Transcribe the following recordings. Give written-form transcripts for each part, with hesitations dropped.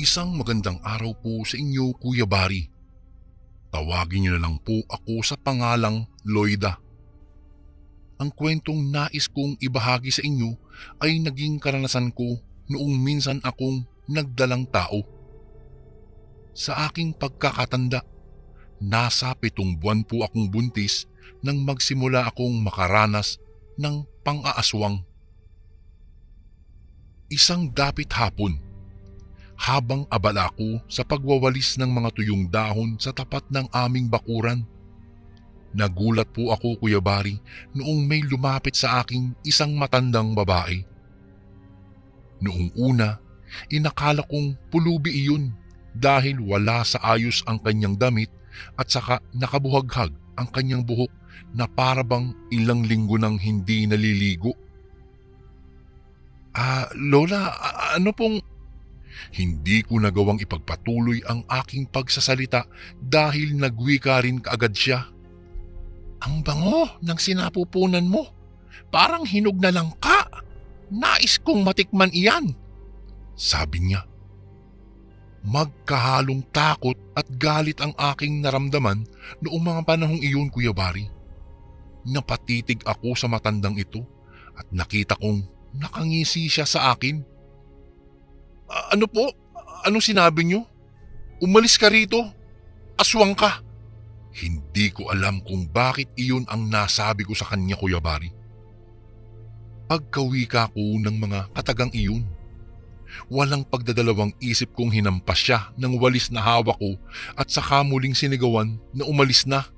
Isang magandang araw po sa inyo, Kuya Bari. Tawagin niyo na lang po ako sa pangalang Loida. Ang kwentong nais kong ibahagi sa inyo ay naging karanasan ko noong minsan akong nagdalang tao. Sa aking pagkakatanda, nasa 7 buwan po akong buntis nang magsimula akong makaranas ng pang-aaswang. Isang dapit hapon, habang abala ako sa pagwawalis ng mga tuyong dahon sa tapat ng aming bakuran, nagulat po ako, Kuya Bari, noong may lumapit sa aking isang matandang babae. Noong una, inakala kong pulubi iyon dahil wala sa ayos ang kanyang damit at saka nakabuhaghag ang kanyang buhok na parabang ilang linggo nang hindi naliligo. Lola, ano pong... Hindi ko nagawang ipagpatuloy ang aking pagsasalita dahil nagwika rin kaagad siya. Ang bango ng sinapupunan mo. Parang hinog na lang ka. Nais kong matikman iyan, sabi niya. Magkahalong takot at galit ang aking naramdaman noong mga panahong iyon, Kuya Bari. Napatitig ako sa matandang ito at nakita kong nakangisi siya sa akin. Ano po? Anong sinabi niyo? Umalis ka rito. Aswang ka. Hindi ko alam kung bakit iyon ang nasabi ko sa kanya, Kuya Bari. Pagkawika ko ng mga katagang iyon, walang pagdadalawang isip kong hinampas siya ng walis na hawak ko at saka muling sinigawan na umalis na.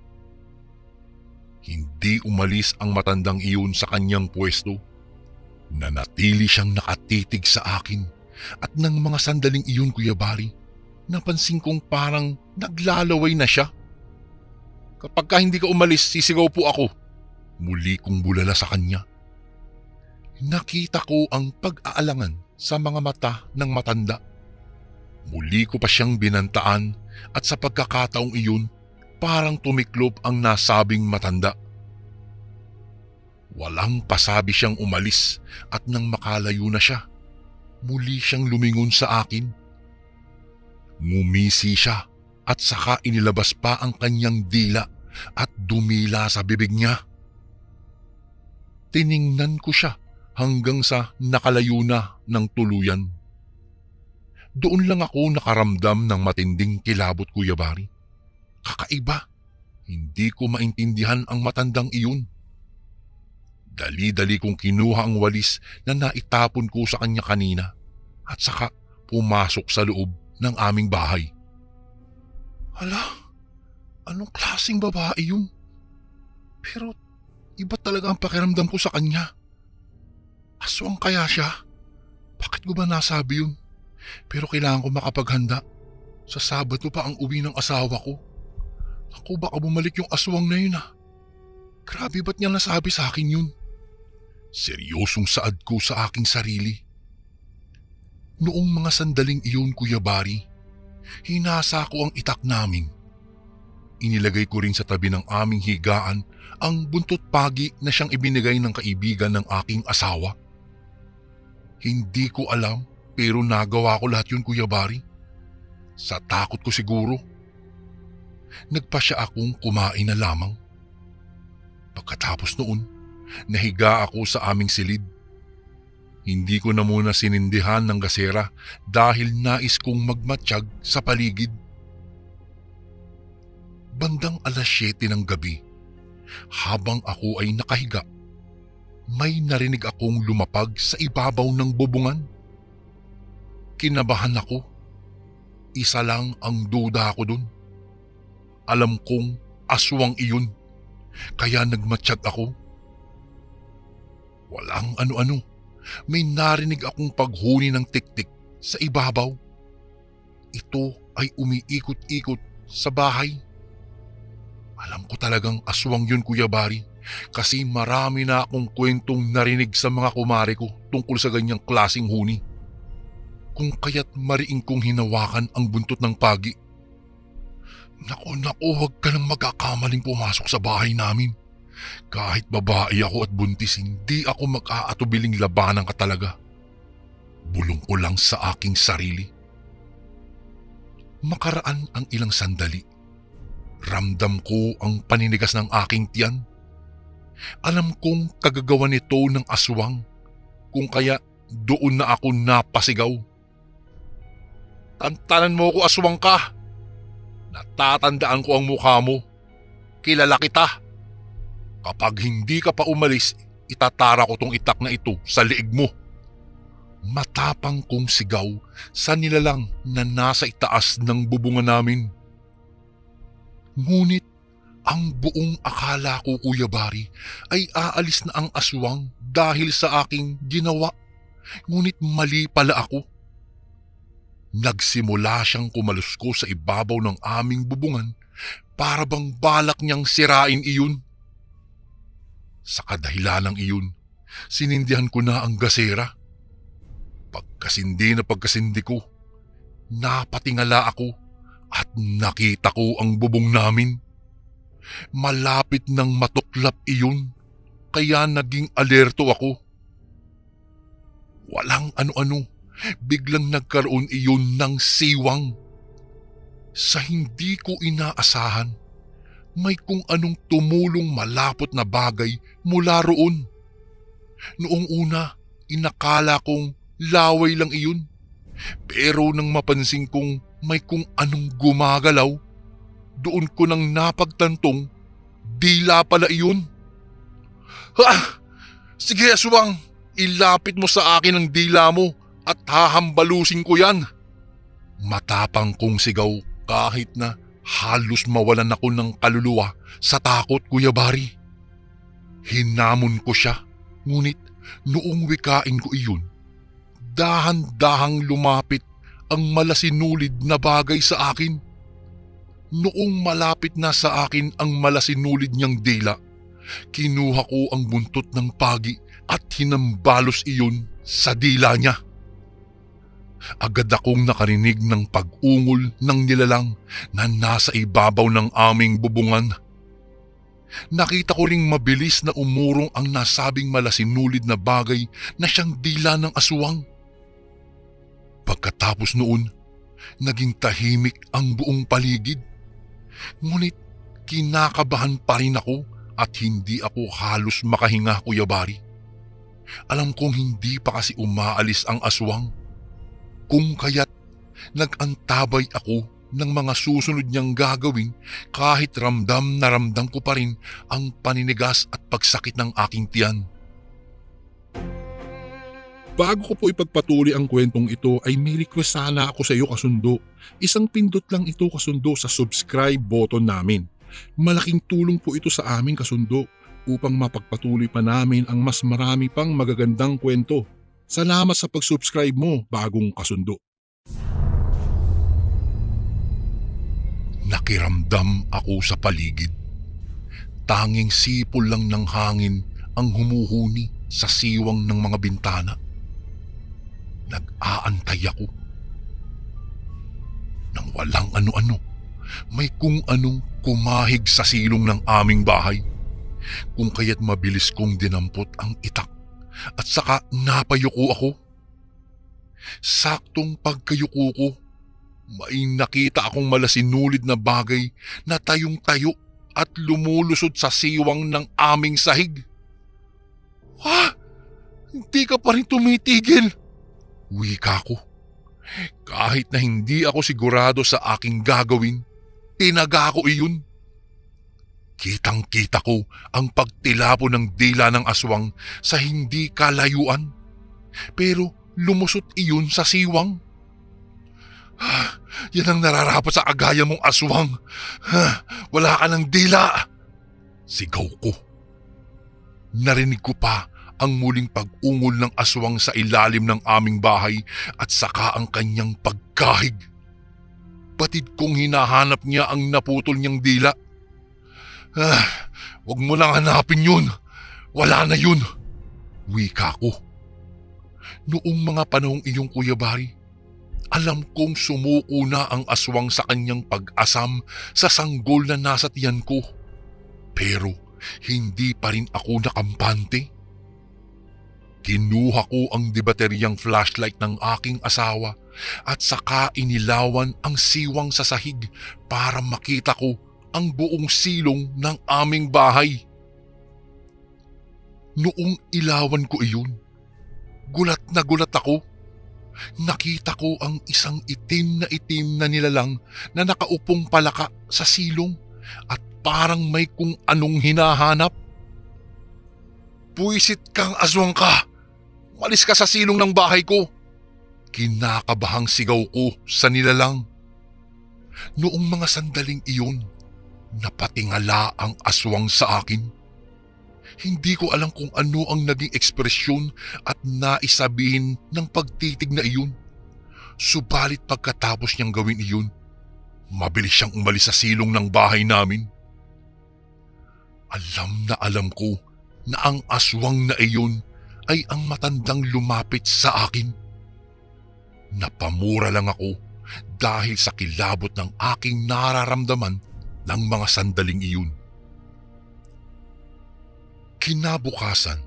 Hindi umalis ang matandang iyon sa kanyang pwesto. Nanatili siyang nakatitig sa akin. At nang mga sandaling iyon, Kuya Bari, napansin kong parang naglalaway na siya. Kapag ka hindi ka umalis, sisigaw po ako. Muli kong bulala sa kanya. Nakita ko ang pag-aalangan sa mga mata ng matanda. Muli ko pa siyang binantaan at sa pagkakataong iyon, parang tumiklop ang nasabing matanda. Walang pasabi siyang umalis at nang makalayo na siya, muli siyang lumingon sa akin. Ngumisi siya at saka inilabas pa ang kanyang dila at dumila sa bibig niya. Tiningnan ko siya hanggang sa nakalayo na ng tuluyan. Doon lang ako nakaramdam ng matinding kilabot, Kuya Bari. Kakaiba, hindi ko maintindihan ang matandang iyon. Dali-dali kong kinuha ang walis na naitapon ko sa kanya kanina at saka pumasok sa loob ng aming bahay. Hala, anong klaseng babae yun? Pero iba talaga ang pakiramdam ko sa kanya. Aswang kaya siya? Bakit ko ba nasabi yun? Pero kailangan ko makapaghanda. Sa Sabado pa ang uwi ng asawa ko. Ako, baka bumalik yung aswang na yun . Grabe, ba't niya nasabi sa akin yun? Seryosong saad ko sa aking sarili. Noong mga sandaling iyon, Kuya Bari, hinasa ko ang itak namin. Inilagay ko rin sa tabi ng aming higaan ang buntot pagi na siyang ibinigay ng kaibigan ng aking asawa. Hindi ko alam pero nagawa ko lahat yun, Kuya Bari. Sa takot ko siguro. Nagpasya akong kumain na lamang. Pagkatapos noon, nahiga ako sa aming silid. Hindi ko na muna sinindihan ng gasera dahil nais kong magmatsyag sa paligid. Bandang 7:00 ng gabi, habang ako ay nakahiga, may narinig akong lumapag sa ibabaw ng bubungan. Kinabahan ako. Isa lang ang duda ko dun. Alam kong aswang iyon, kaya nagmatsyag ako. Walang ano-ano, may narinig akong paghuni ng tiktik sa ibabaw. Ito ay umiikot-ikot sa bahay. Alam ko talagang aswang yun, Kuya Bari, kasi marami na akong kwentong narinig sa mga kumare ko tungkol sa ganyang klaseng huni. Kung kaya't mariing kong hinawakan ang buntot ng pagi. Naku, huwag ka nang magkakamaling pumasok sa bahay namin. Kahit babae ako at buntis, hindi ako mag-aatubiling labanan ka talaga. Bulong ko lang sa aking sarili. Makaraan ang ilang sandali. Ramdam ko ang paninigas ng aking tiyan. Alam kong kagagawa nito ng aswang, kung kaya doon na ako napasigaw. Tantanan mo ko, aswang ka! Natatandaan ko ang mukha mo. Kilala kita. Kapag hindi ka pa umalis, itatara ko tong itak na ito sa liig mo. Matapang kong sigaw sa nilalang na nasa itaas ng bubungan namin. Ngunit ang buong akala ko, Kuya Bari, ay aalis na ang aswang dahil sa aking ginawa. Ngunit mali pala ako. Nagsimula siyang kumalusko sa ibabaw ng aming bubungan para bang balak niyang sirain iyon. Sa kadahilanang iyon, sinindihan ko na ang gasera. Pagkasindi ko, napatingala ako at nakita ko ang bubong namin. Malapit nang matuklap iyon, kaya naging alerto ako. Walang ano-ano, biglang nagkaroon iyon ng siwang. Sa hindi ko inaasahan, may kung anong tumulong malapot na bagay mula roon. Noong una, inakala kong laway lang iyon. Pero nang mapansin kong may kung anong gumagalaw, doon ko nang napagtantong dila pala iyon. Ha! Sige, aswang, ilapit mo sa akin ang dila mo at hahambalusin ko yan. Matapang kong sigaw kahit na halos mawalan ako ng kaluluwa sa takot, Kuya Bari. Hinamon ko siya, ngunit noong wikain ko iyon, dahan-dahang lumapit ang malasinulid na bagay sa akin. Noong malapit na sa akin ang malasinulid niyang dila, kinuha ko ang buntot ng pagi at hinambalos iyon sa dila niya. Agad akong nakarinig ng pag-ungol ng nilalang na nasa ibabaw ng aming bubungan. Nakita ko ring mabilis na umurong ang nasabing malasinulid na bagay na siyang dila ng aswang. Pagkatapos noon, naging tahimik ang buong paligid. Ngunit kinakabahan pa rin ako at hindi ako halos makahinga, Kuya Bari. Alam kong hindi pa kasi umaalis ang aswang. Kung kaya't nag-antabay ako ng mga susunod niyang gagawin kahit ramdam na ramdam ko pa rin ang paninigas at pagsakit ng aking tiyan. Bago ko po ipagpatuloy ang kwentong ito ay may request sana ako sa iyo, kasundo. Isang pindot lang ito, kasundo, sa subscribe button namin. Malaking tulong po ito sa amin, kasundo, upang mapagpatuloy pa namin ang mas marami pang magagandang kwento. Salamat sa pag-subscribe mo, bagong kasundo. Nakiramdam ako sa paligid. Tanging sipol lang ng hangin ang humuhuni sa siwang ng mga bintana. Nag-aantay ako. Nang walang ano-ano, may kung anong kumahig sa silong ng aming bahay. Kung kaya't mabilis kong dinampot ang itak at saka napayuko ako. Saktong pagkayuko ko, may nakita akong malasinulid na bagay na tayong-tayo at lumulusod sa siwang ng aming sahig. Ha? Hindi ka pa rin tumitigil! Wika ko. Kahit na hindi ako sigurado sa aking gagawin, tinaga ko iyon. Kitang-kita ko ang pagtilapo ng dila ng aswang sa hindi kalayuan. Pero lumusot iyon sa siwang. Yan ang nararapat sa agaya mong aswang. Wala ka ng dila! Sigaw ko. Narinig ko pa ang muling pag-ungol ng aswang sa ilalim ng aming bahay at saka ang kanyang pagkahig. Batid kong hinahanap niya ang naputol niyang dila. Huwag mo lang hanapin yun. Wala na yun. Wika ko. Noong mga panahong iyong, Kuya Bari, alam kong sumuko na ang aswang sa kanyang pag-asam sa sanggol na nasa tiyan ko. Pero hindi pa rin ako nakampante. Kinuha ko ang debateryang flashlight ng aking asawa at saka inilawan ang siwang sa sahig para makita ko ang buong silong ng aming bahay. Noong ilawan ko iyon, gulat ako. Nakita ko ang isang itim na nilalang na nakaupong palaka sa silong at parang may kung anong hinahanap. "Puwisit kang aswang ka! Malis ka sa silong ng bahay ko!" Kinakabahang sigaw ko sa nilalang. Noong mga sandaling iyon, napatingala ang aswang sa akin. Hindi ko alam kung ano ang naging ekspresyon at naisabihin ng pagtitig na iyon. Subalit pagkatapos niyang gawin iyon, mabilis siyang umalis sa silong ng bahay namin. Alam ko na ang aswang na iyon ay ang matandang lumapit sa akin. Napamura lang ako dahil sa kilabot ng aking nararamdaman ng mga sandaling iyon. Kinabukasan,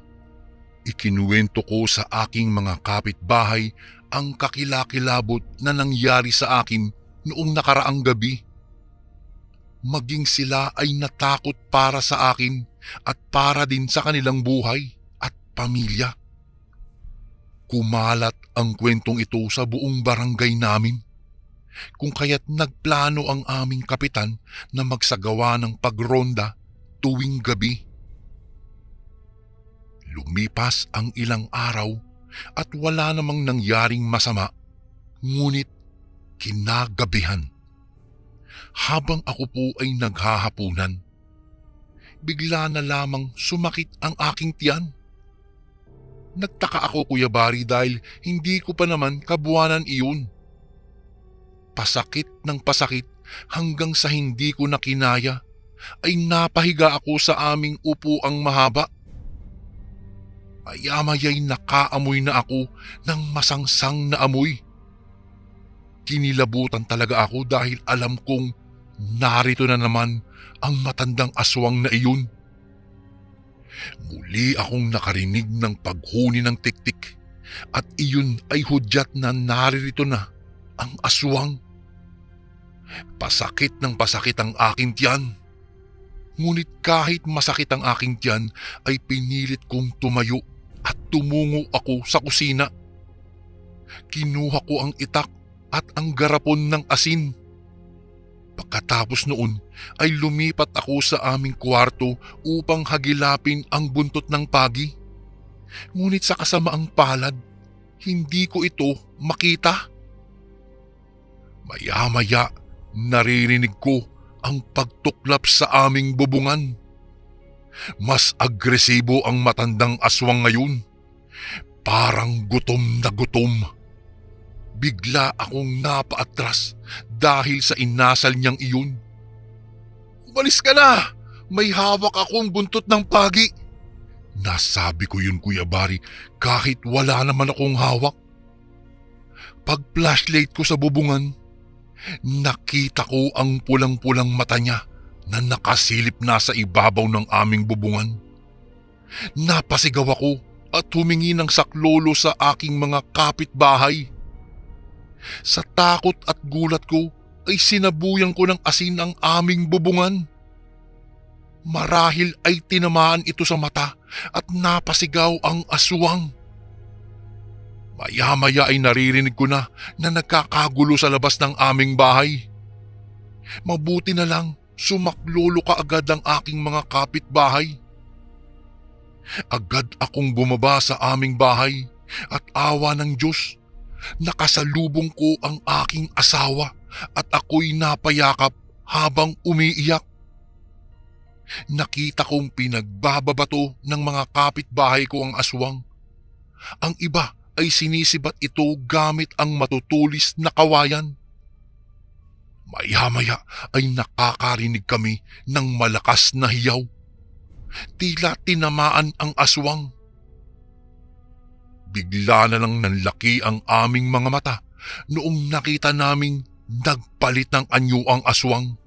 ikinuwento ko sa aking mga kapitbahay ang kakilakilabot na nangyari sa akin noong nakaraang gabi. Maging sila ay natakot para sa akin at para din sa kanilang buhay at pamilya. Kumalat ang kwentong ito sa buong barangay namin, kung kaya't nagplano ang aming kapitan na magsagawa ng pagronda tuwing gabi. Lumipas ang ilang araw at wala namang nangyaring masama, ngunit kinagabihan, habang ako po ay naghahapunan, bigla na lamang sumakit ang aking tiyan. Nagtaka ako, Kuya Barry, dahil hindi ko pa naman kabuwanan iyon. Pasakit ng pasakit hanggang sa hindi ko na kinaya ay napahiga ako sa aming upuang mahaba. Maya-maya'y nakaamoy na ako ng masangsang na amoy. Kinilabutan talaga ako dahil alam kong narito na naman ang matandang aswang na iyon. Muli akong nakarinig ng paghuni ng tiktik at iyon ay hudyat na naririto na ang aswang. Pasakit ng pasakit ang aking tiyan. Ngunit kahit masakit ang aking tiyan ay pinilit kong tumayo at tumungo ako sa kusina. Kinuha ko ang itak at ang garapon ng asin. Pagkatapos noon ay lumipat ako sa aming kwarto upang hagilapin ang buntot ng pagi. Ngunit sa kasamaang palad, hindi ko ito makita. Maya-maya, naririnig ko ang pagtuklap sa aming bubungan. Mas agresibo ang matandang aswang ngayon. Parang gutom na gutom. Bigla akong napaatras dahil sa inasal niyang iyon. "Umalis ka na! May hawak akong buntot ng pagi!" Nasabi ko yun, Kuya Barry, kahit wala naman akong hawak. Pag-flashlight ko sa bubungan, nakita ko ang pulang-pulang mata niya na nakasilip na sa ibabaw ng aming bubungan. Napasigaw ako at humingi ng saklolo sa aking mga kapitbahay. Sa takot at gulat ko ay sinabuyan ko ng asin ang aming bubungan. Marahil ay tinamaan ito sa mata at napasigaw ang aswang. Maya-maya ay naririnig ko na nagkakagulo sa labas ng aming bahay. Mabuti na lang sumaklolo kaagad ang aking mga kapitbahay. Agad akong bumaba sa aming bahay at awa ng Diyos, nakasalubong ko ang aking asawa at ako'y napayakap habang umiiyak. Nakita kong pinagbababato ng mga kapitbahay ko ang aswang. Ang iba ay sinisibat ito gamit ang matutulis na kawayan. Maya-maya ay nakakarinig kami ng malakas na hiyaw. Tila tinamaan ang aswang. Bigla na lang nanlaki ang aming mga mata noong nakita naming nagpalit ng anyo ang aswang.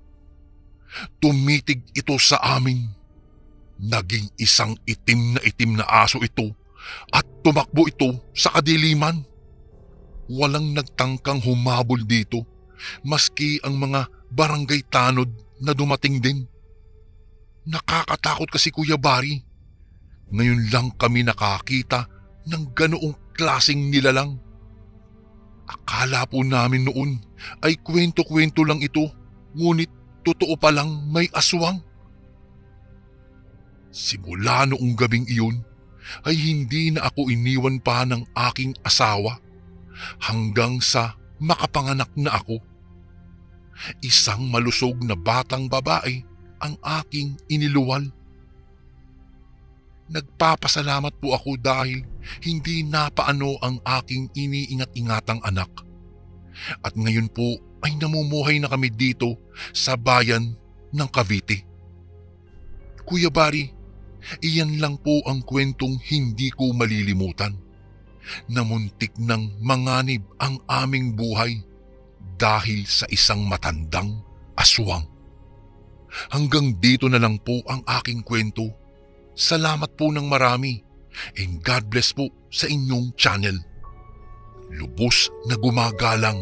Tumitig ito sa amin. Naging isang itim na aso ito at tumakbo ito sa kadiliman. Walang nagtangkang humabol dito, maski ang mga barangay tanod na dumating din. Nakakatakot kasi Kuya Bari. Ngayon lang kami nakakita ng ganoong klaseng nilalang. Akala po namin noon ay kwento-kwento lang ito, ngunit totoo palang may aswang. Simula noong gabing iyon ay hindi na ako iniwan pa ng aking asawa hanggang sa makapanganak na ako. Isang malusog na batang babae ang aking iniluwal. Nagpapasalamat po ako dahil hindi napaano ang aking iniingat-ingatang anak. At ngayon po ay namumuhay na kami dito sa bayan ng Cavite. Kuya Bari, iyan lang po ang kwentong hindi ko malilimutan. Namuntik ng manganib ang aming buhay dahil sa isang matandang aswang. Hanggang dito na lang po ang aking kwento. Salamat po ng marami and God bless po sa inyong channel. Lubos na gumagalang,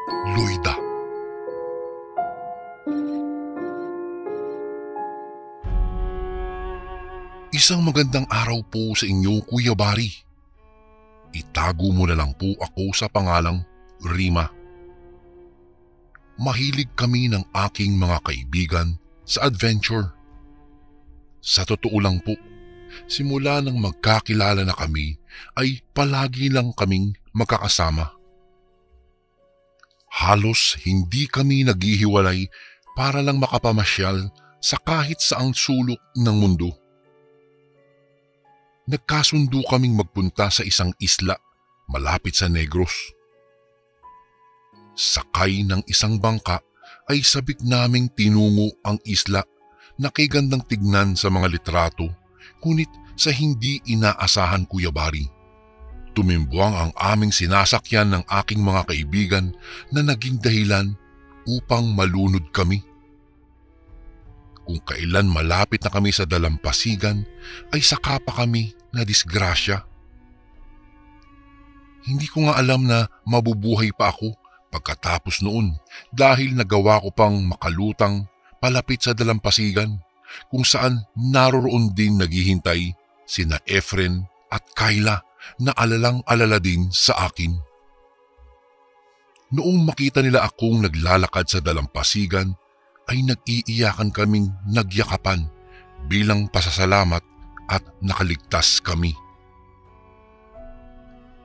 Loida. Isang magandang araw po sa inyo, Kuya Bari. Itago mo na lang po ako sa pangalang Rima. Mahilig kami ng aking mga kaibigan sa adventure. Sa totoo lang po, simula nang magkakilala na kami ay palagi lang kaming magkakasama. Halos hindi kami naghihiwalay para lang makapamasyal sa kahit saang sulok ng mundo. Nagkasundo kaming magpunta sa isang isla malapit sa Negros. Sakay ng isang bangka ay sabik naming tinungo ang isla na kay gandang tignan sa mga litrato, ngunit sa hindi inaasahan, Kuya Bari. Tumimbuang ang aming sinasakyan ng aking mga kaibigan na naging dahilan upang malunod kami. Kung kailan malapit na kami sa dalampasigan ay saka pa kami na disgrasya. Hindi ko nga alam na mabubuhay pa ako pagkatapos noon dahil nagawa ko pang makalutang palapit sa dalampasigan kung saan naroroon din naghihintay sina Efren at Kayla na alalang-alala din sa akin. Noong makita nila akong naglalakad sa dalampasigan ay nag-iiyakan kaming nagyakapan bilang pasasalamat at nakaligtas kami.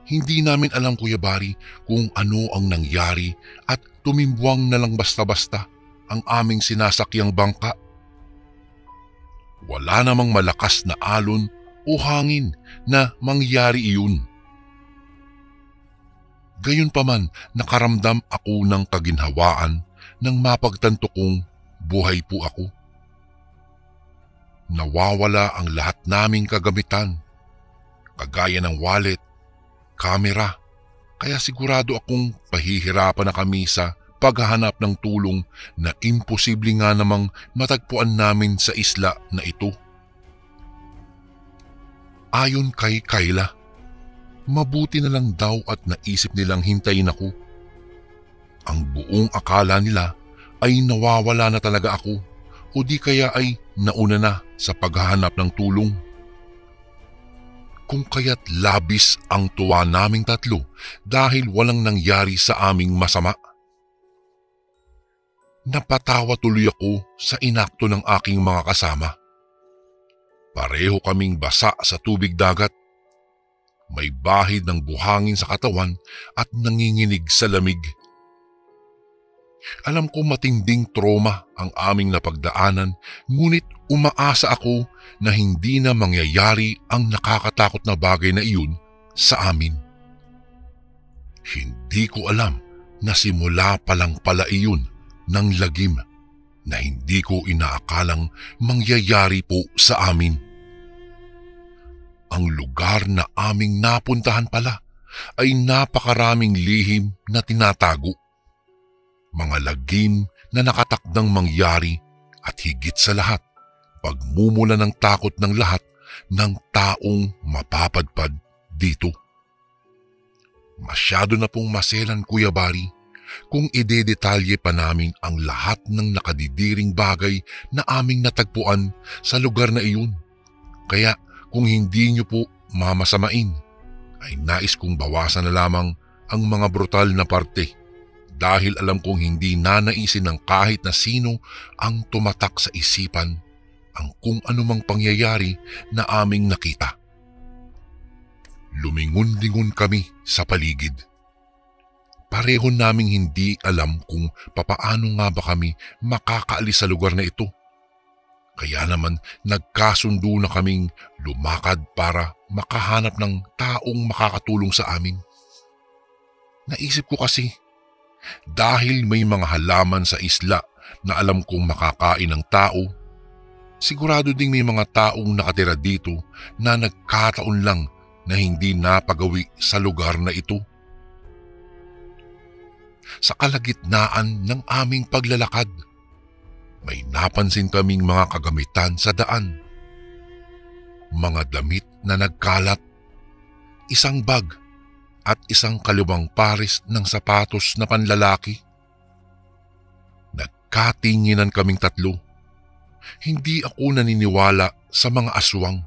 Hindi namin alam, Kuya Bari, kung ano ang nangyari at tumimbuang na lang basta-basta ang aming sinasakyang bangka. Wala namang malakas na alon o hangin na mangyari iyon. Gayunpaman, nakaramdam ako ng kaginhawaan nang mapagtanto kong buhay po ako. Nawawala ang lahat naming kagamitan, kagaya ng wallet, kamera, kaya sigurado akong pahihirapan na kami sa paghahanap ng tulong na imposible nga namang matagpuan namin sa isla na ito. Ayon kay Kayla, mabuti na lang daw at naisip nilang hintayin ako. Ang buong akala nila ay nawawala na talaga ako o di kaya ay nauna na sa paghahanap ng tulong. Kung kaya't labis ang tuwa naming tatlo dahil walang nangyari sa aming masama. Napatawa tuloy ako sa inakto ng aking mga kasama. Pareho kaming basa sa tubig dagat. May bahid ng buhangin sa katawan at nanginginig sa lamig. Alam ko matinding trauma ang aming napagdaanan, ngunit umaasa ako na hindi na mangyayari ang nakakatakot na bagay na iyon sa amin. Hindi ko alam na simula pa lang pala iyon ng lagim na hindi ko inaakalang mangyayari po sa amin. Ang lugar na aming napuntahan pala ay napakaraming lihim na tinatago. Mga lagim na nakatakdang mangyari at higit sa lahat, pagmumula ng takot ng lahat ng taong mapapadpad dito. Masyado na pong maselan, Kuya Bari, kung idedetalye pa namin ang lahat ng nakadidiring bagay na aming natagpuan sa lugar na iyon. Kaya kung hindi niyo po mamasamain, ay nais kong bawasan na lamang ang mga brutal na parte dahil alam kong hindi nanaisin ng kahit na sino ang tumatak sa isipan ang kung anumang pangyayari na aming nakita. Lumingon-lingon kami sa paligid. Pareho naming hindi alam kung papaano nga ba kami makakaalis sa lugar na ito. Kaya naman nagkasundo na kaming lumakad para makahanap ng taong makakatulong sa amin. Naisip ko kasi, dahil may mga halaman sa isla na alam kong makakain ng tao, sigurado ding may mga taong nakatira dito na nagkataon lang na hindi napagawi sa lugar na ito. Sa kalagitnaan ng aming paglalakad, may napansin kaming mga kagamitan sa daan. Mga damit na nagkalat, isang bag at isang kaliwang pares ng sapatos na panlalaki. Nagkatinginan kaming tatlo. Hindi ako naniniwala sa mga aswang,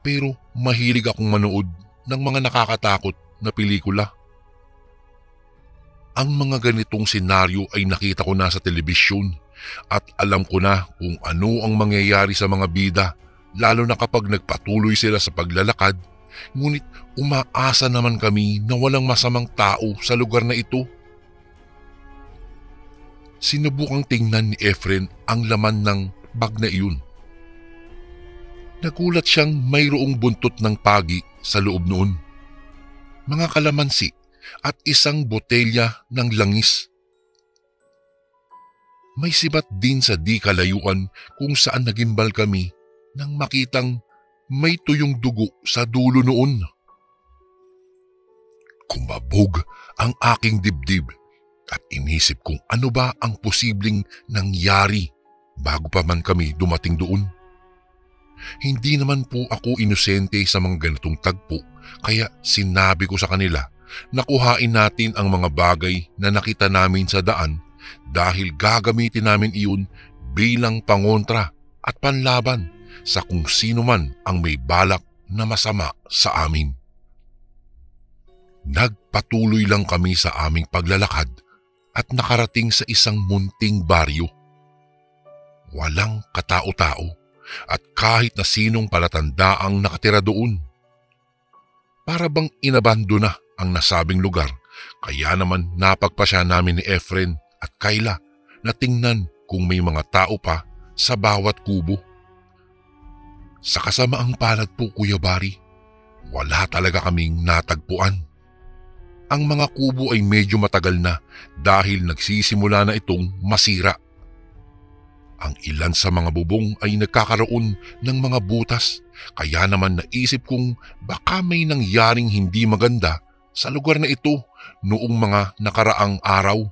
pero mahilig akong manood ng mga nakakatakot na pelikula. Ang mga ganitong senaryo ay nakita ko na sa telebisyon at alam ko na kung ano ang mangyayari sa mga bida, lalo na kapag nagpatuloy sila sa paglalakad, ngunit umaasa naman kami na walang masamang tao sa lugar na ito. Sinubukang tingnan ni Efren ang laman ng bag na iyon. Nagulat siyang mayroong buntot ng pagi sa loob noon, mga kalamansi at isang botelya ng langis. May sibat din sa di kalayuan kung saan nagimbal kami nang makitang may tuyong dugo sa dulo noon. Kumabog ang aking dibdib at inisip kung ano ba ang posibleng nangyari bago pa man kami dumating doon. Hindi naman po ako inosente sa mga ganitong tagpo, kaya sinabi ko sa kanila na kuhain natin ang mga bagay na nakita namin sa daan dahil gagamitin namin iyon bilang pangontra at panlaban sa kung sino man ang may balak na masama sa amin. Nagpatuloy lang kami sa aming paglalakad at nakarating sa isang munting baryo. Walang katao-tao at kahit na sinong palatandaang nakatira doon. Para bang inabando na ang nasabing lugar, kaya naman napagpasya namin ni Efren at Kayla na tingnan kung may mga tao pa sa bawat kubo. Sa kasamaang palad po, Kuya Bari, wala talaga kaming natagpuan. Ang mga kubo ay medyo matagal na dahil nagsisimula na itong masira. Ang ilan sa mga bubong ay nagkakaroon ng mga butas, kaya naman naisip kong baka may nangyaring hindi maganda sa lugar na ito noong mga nakaraang araw.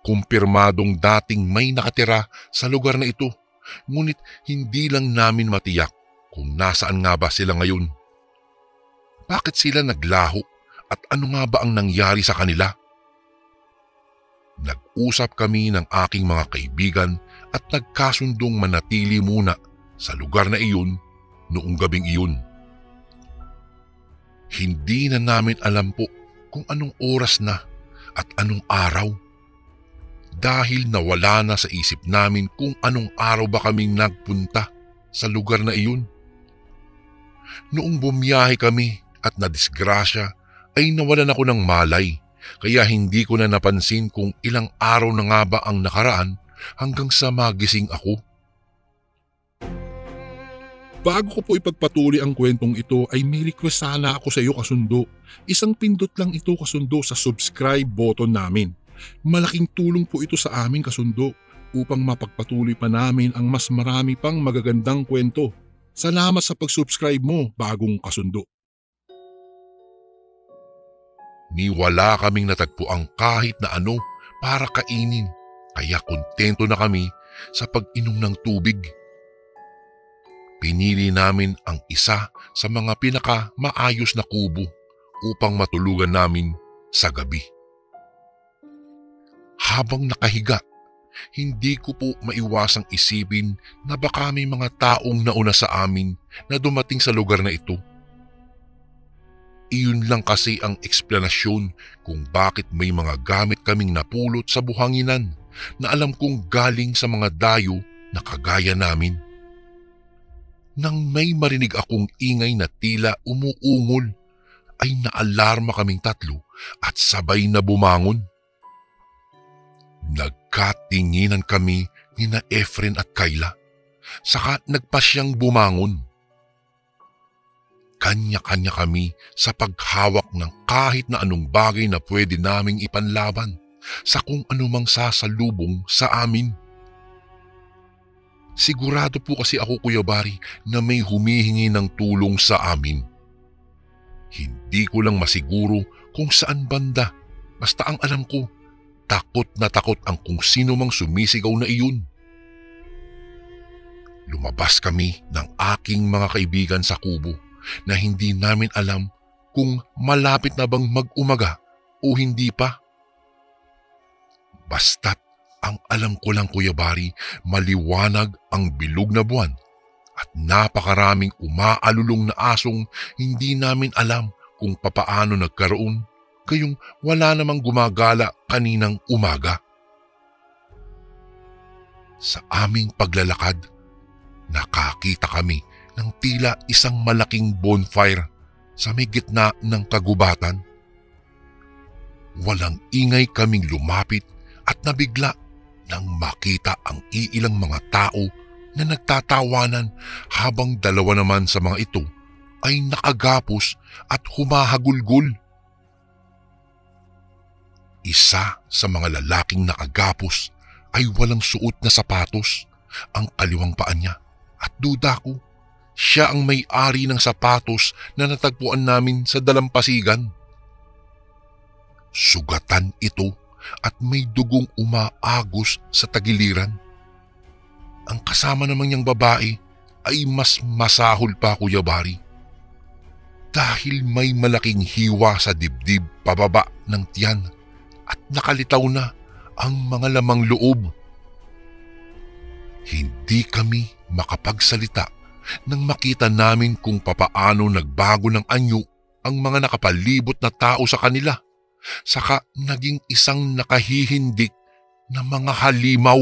Kumpirmadong dating may nakatira sa lugar na ito, ngunit hindi lang namin matiyak kung nasaan nga ba sila ngayon. Bakit sila naglaho at ano nga ba ang nangyari sa kanila? Nag-usap kami ng aking mga kaibigan at nagkasundong manatili muna sa lugar na iyon noong gabing iyon. Hindi na namin alam po kung anong oras na at anong araw dahil nawala na sa isip namin kung anong araw ba kaming nagpunta sa lugar na iyon. Noong bumiyahe kami at nadisgrasya ay nawalan ako ng malay, kaya hindi ko na napansin kung ilang araw na nga ba ang nakaraan hanggang sa magising ako. Bago ko po ipagpatuloy ang kwentong ito ay may request sana ako sa iyo, kasundo. Isang pindot lang ito, kasundo, sa subscribe button namin. Malaking tulong po ito sa amin, kasundo, upang mapagpatuloy pa namin ang mas marami pang magagandang kwento. Salamat sa pag-subscribe mo, bagong kasundo. Wala kaming natagpuang kahit na ano para kainin, kaya kontento na kami sa pag-inom ng tubig. Pinili namin ang isa sa mga pinaka-maayos na kubo upang matulugan namin sa gabi. Habang nakahiga, hindi ko po maiwasang isipin na baka may mga taong nauna sa amin na dumating sa lugar na ito. Iyon lang kasi ang eksplanasyon kung bakit may mga gamit kaming napulot sa buhanginan na alam kong galing sa mga dayo na kagaya namin. Nang may marinig akong ingay na tila umuungol, ay naalarma kaming tatlo at sabay na bumangon. Nagkatinginan kami ni na Efren at Kayla, saka nagpasyang bumangon. Kanya-kanya kami sa paghawak ng kahit na anong bagay na pwede naming ipanlaban sa kung anumang sasalubong sa amin. Sigurado po kasi ako, Kuya Bari, na may humihingi ng tulong sa amin. Hindi ko lang masiguro kung saan banda, basta ang alam ko, takot na takot ang kung sino mang sumisigaw na iyon. Lumabas kami ng aking mga kaibigan sa kubo na hindi namin alam kung malapit na bang mag-umaga o hindi pa. Basta't ang alam ko lang, Kuya Bari, maliwanag ang bilog na buwan at napakaraming umaalulong na asong hindi namin alam kung papaano nagkaroon, kayong wala namang gumagala kaninang umaga. Sa aming paglalakad, nakakita kami ng tila isang malaking bonfire sa may gitna ng kagubatan. Walang ingay kaming lumapit at nabigla nang makita ang iilang mga tao na nagtatawanan habang dalawa naman sa mga ito ay nakagapos at humahagulgol. Isa sa mga lalaking nakagapos ay walang suot na sapatos, ang kaliwang paa niya, at duda ko, siya ang may-ari ng sapatos na natagpuan namin sa dalampasigan. Sugatan ito at may dugong umaagos sa tagiliran. Ang kasama naman niyang babae ay mas masahol pa, Kuya Bari, dahil may malaking hiwa sa dibdib pababa ng tiyan at nakalitaw na ang mga lamang loob. Hindi kami makapagsalita nang makita namin kung papaano nagbago ng anyo ang mga nakapalibot na tao sa kanila, saka naging isang nakahihindik na mga halimaw.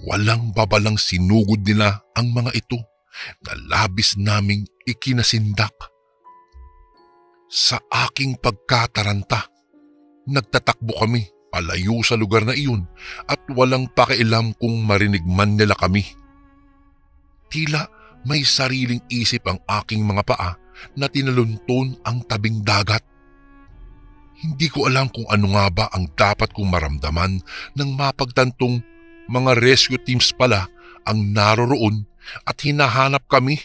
Walang babalang sinugod nila ang mga ito na labis naming ikinasindak. Sa aking pagkataranta, nagtatakbo kami palayo sa lugar na iyon at walang pakialam kung marinig man nila kami. Tila may sariling isip ang aking mga paa na tinalunton ang tabing dagat. Hindi ko alam kung ano nga ba ang dapat kong maramdaman nang mapagtantong mga rescue teams pala ang naroroon at hinahanap kami.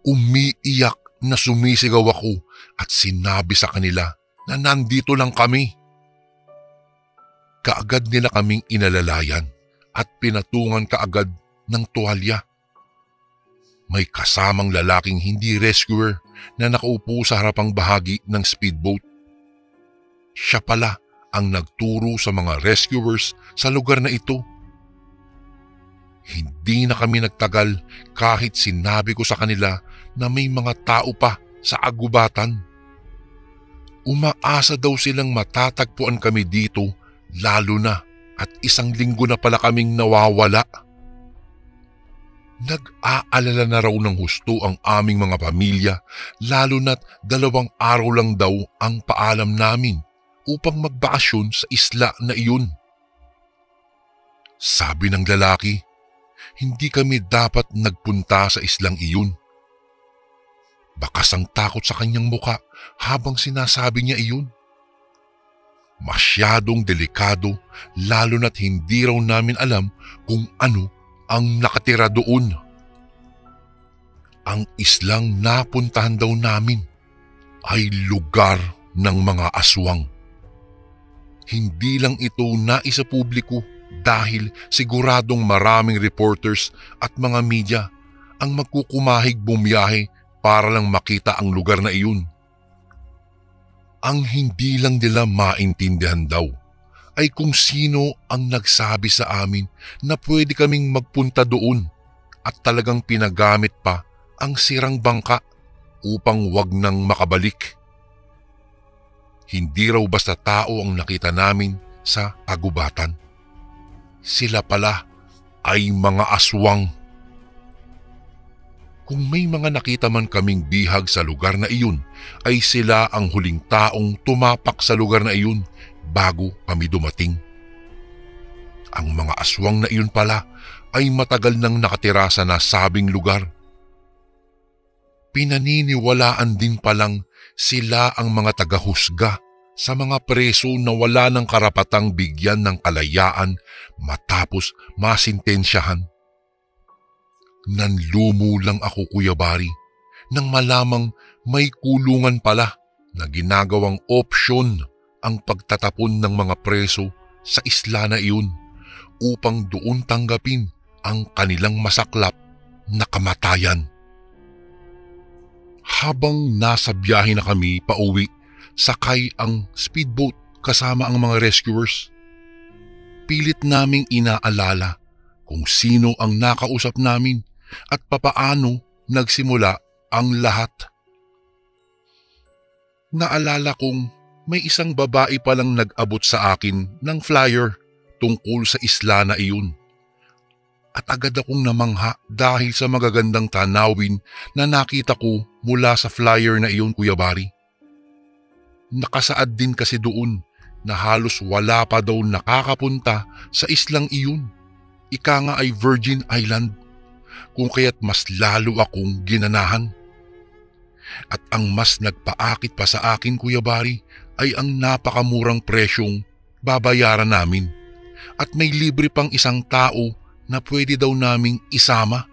Umiiyak na sumisigaw ako at sinabi sa kanila na nandito lang kami. Kaagad nila kaming inalalayan at pinatungan kaagad ng tuwalya. May kasamang lalaking hindi rescuer na nakaupo sa harapang bahagi ng speedboat. Siya pala ang nagturo sa mga rescuers sa lugar na ito. Hindi na kami nagtagal kahit sinabi ko sa kanila na may mga tao pa sa agubatan. Umaasa daw silang matatagpuan kami dito, lalo na at 1 linggo na pala kaming nawawala. Nag-aalala na raw ng husto ang aming mga pamilya, lalo na't 2 araw lang daw ang paalam namin upang magbakasyon sa isla na iyon. Sabi ng lalaki, hindi kami dapat nagpunta sa islang iyon. Bakas ang takot sa kanyang muka habang sinasabi niya iyon. Masyadong delikado, lalo na't hindi raw namin alam kung ano ang nakatira doon. Ang islang napuntahan daw namin ay lugar ng mga aswang. Hindi lang ito naisapubliko dahil siguradong maraming reporters at mga media ang magkukumahig bumiyahe para lang makita ang lugar na iyon. Ang hindi lang nila maintindihan daw ay kung sino ang nagsabi sa amin na pwede kaming magpunta doon at talagang pinagamit pa ang sirang bangka upang wag nang makabalik. Hindi raw basta tao ang nakita namin sa agubatan. Sila pala ay mga aswang. Kung may mga nakita man kaming bihag sa lugar na iyon, ay sila ang huling taong tumapak sa lugar na iyon bago kami dumating. Ang mga aswang na iyon pala ay matagal nang nakatira sa nasabing lugar. Pinaniniwalaan din palang sila ang mga tagahusga sa mga preso na wala ng karapatang bigyan ng kalayaan matapos masintensyahan. Nanlumo lang ako, Kuya Bari, nang malamang may kulungan pala na ginagawang opsyon ang pagtatapon ng mga preso sa isla na iyon upang doon tanggapin ang kanilang masaklap na kamatayan. Habang nasa biyahe na kami pauwi, sakay ang speedboat kasama ang mga rescuers. Pilit naming inaalala kung sino ang nakausap namin at papaano nagsimula ang lahat. Naalala kong may isang babae palang nag-abot sa akin ng flyer tungkol sa isla na iyon. At agad akong namangha dahil sa magagandang tanawin na nakita ko mula sa flyer na iyon, Kuya Bari. Nakasaad din kasi doon na halos wala pa daw nakakapunta sa islang iyon. Ika nga ay Virgin Island, kung kaya't mas lalo akong ginanahan. At ang mas nagpaakit pa sa akin, Kuya Bari, ay ang napakamurang presyong babayaran namin. At may libre pang isang tao na pwede daw naming isama.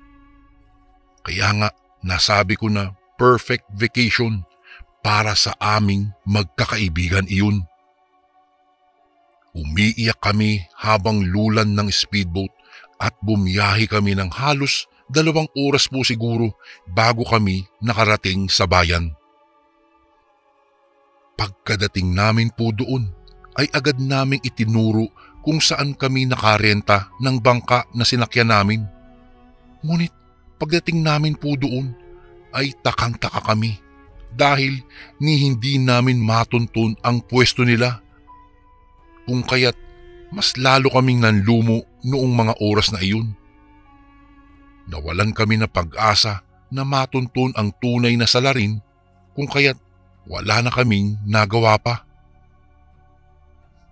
Kaya nga nasabi ko na perfect vacation para sa aming magkakaibigan iyon. Umiiyak kami habang lulan ng speedboat at bumiyahe kami ng halos 2 oras po siguro bago kami nakarating sa bayan. Pagkadating namin po doon ay agad naming itinuro kung saan kami nakarenta ng bangka na sinakyan namin. Ngunit pagdating namin po doon ay takang-taka kami dahil hindi namin matuntun ang pwesto nila. Kung kaya't mas lalo kaming nanlumo noong mga oras na iyon. Nawalan kami na pag-asa na matuntun ang tunay na salarin kung kaya't wala na kaming nagawa pa.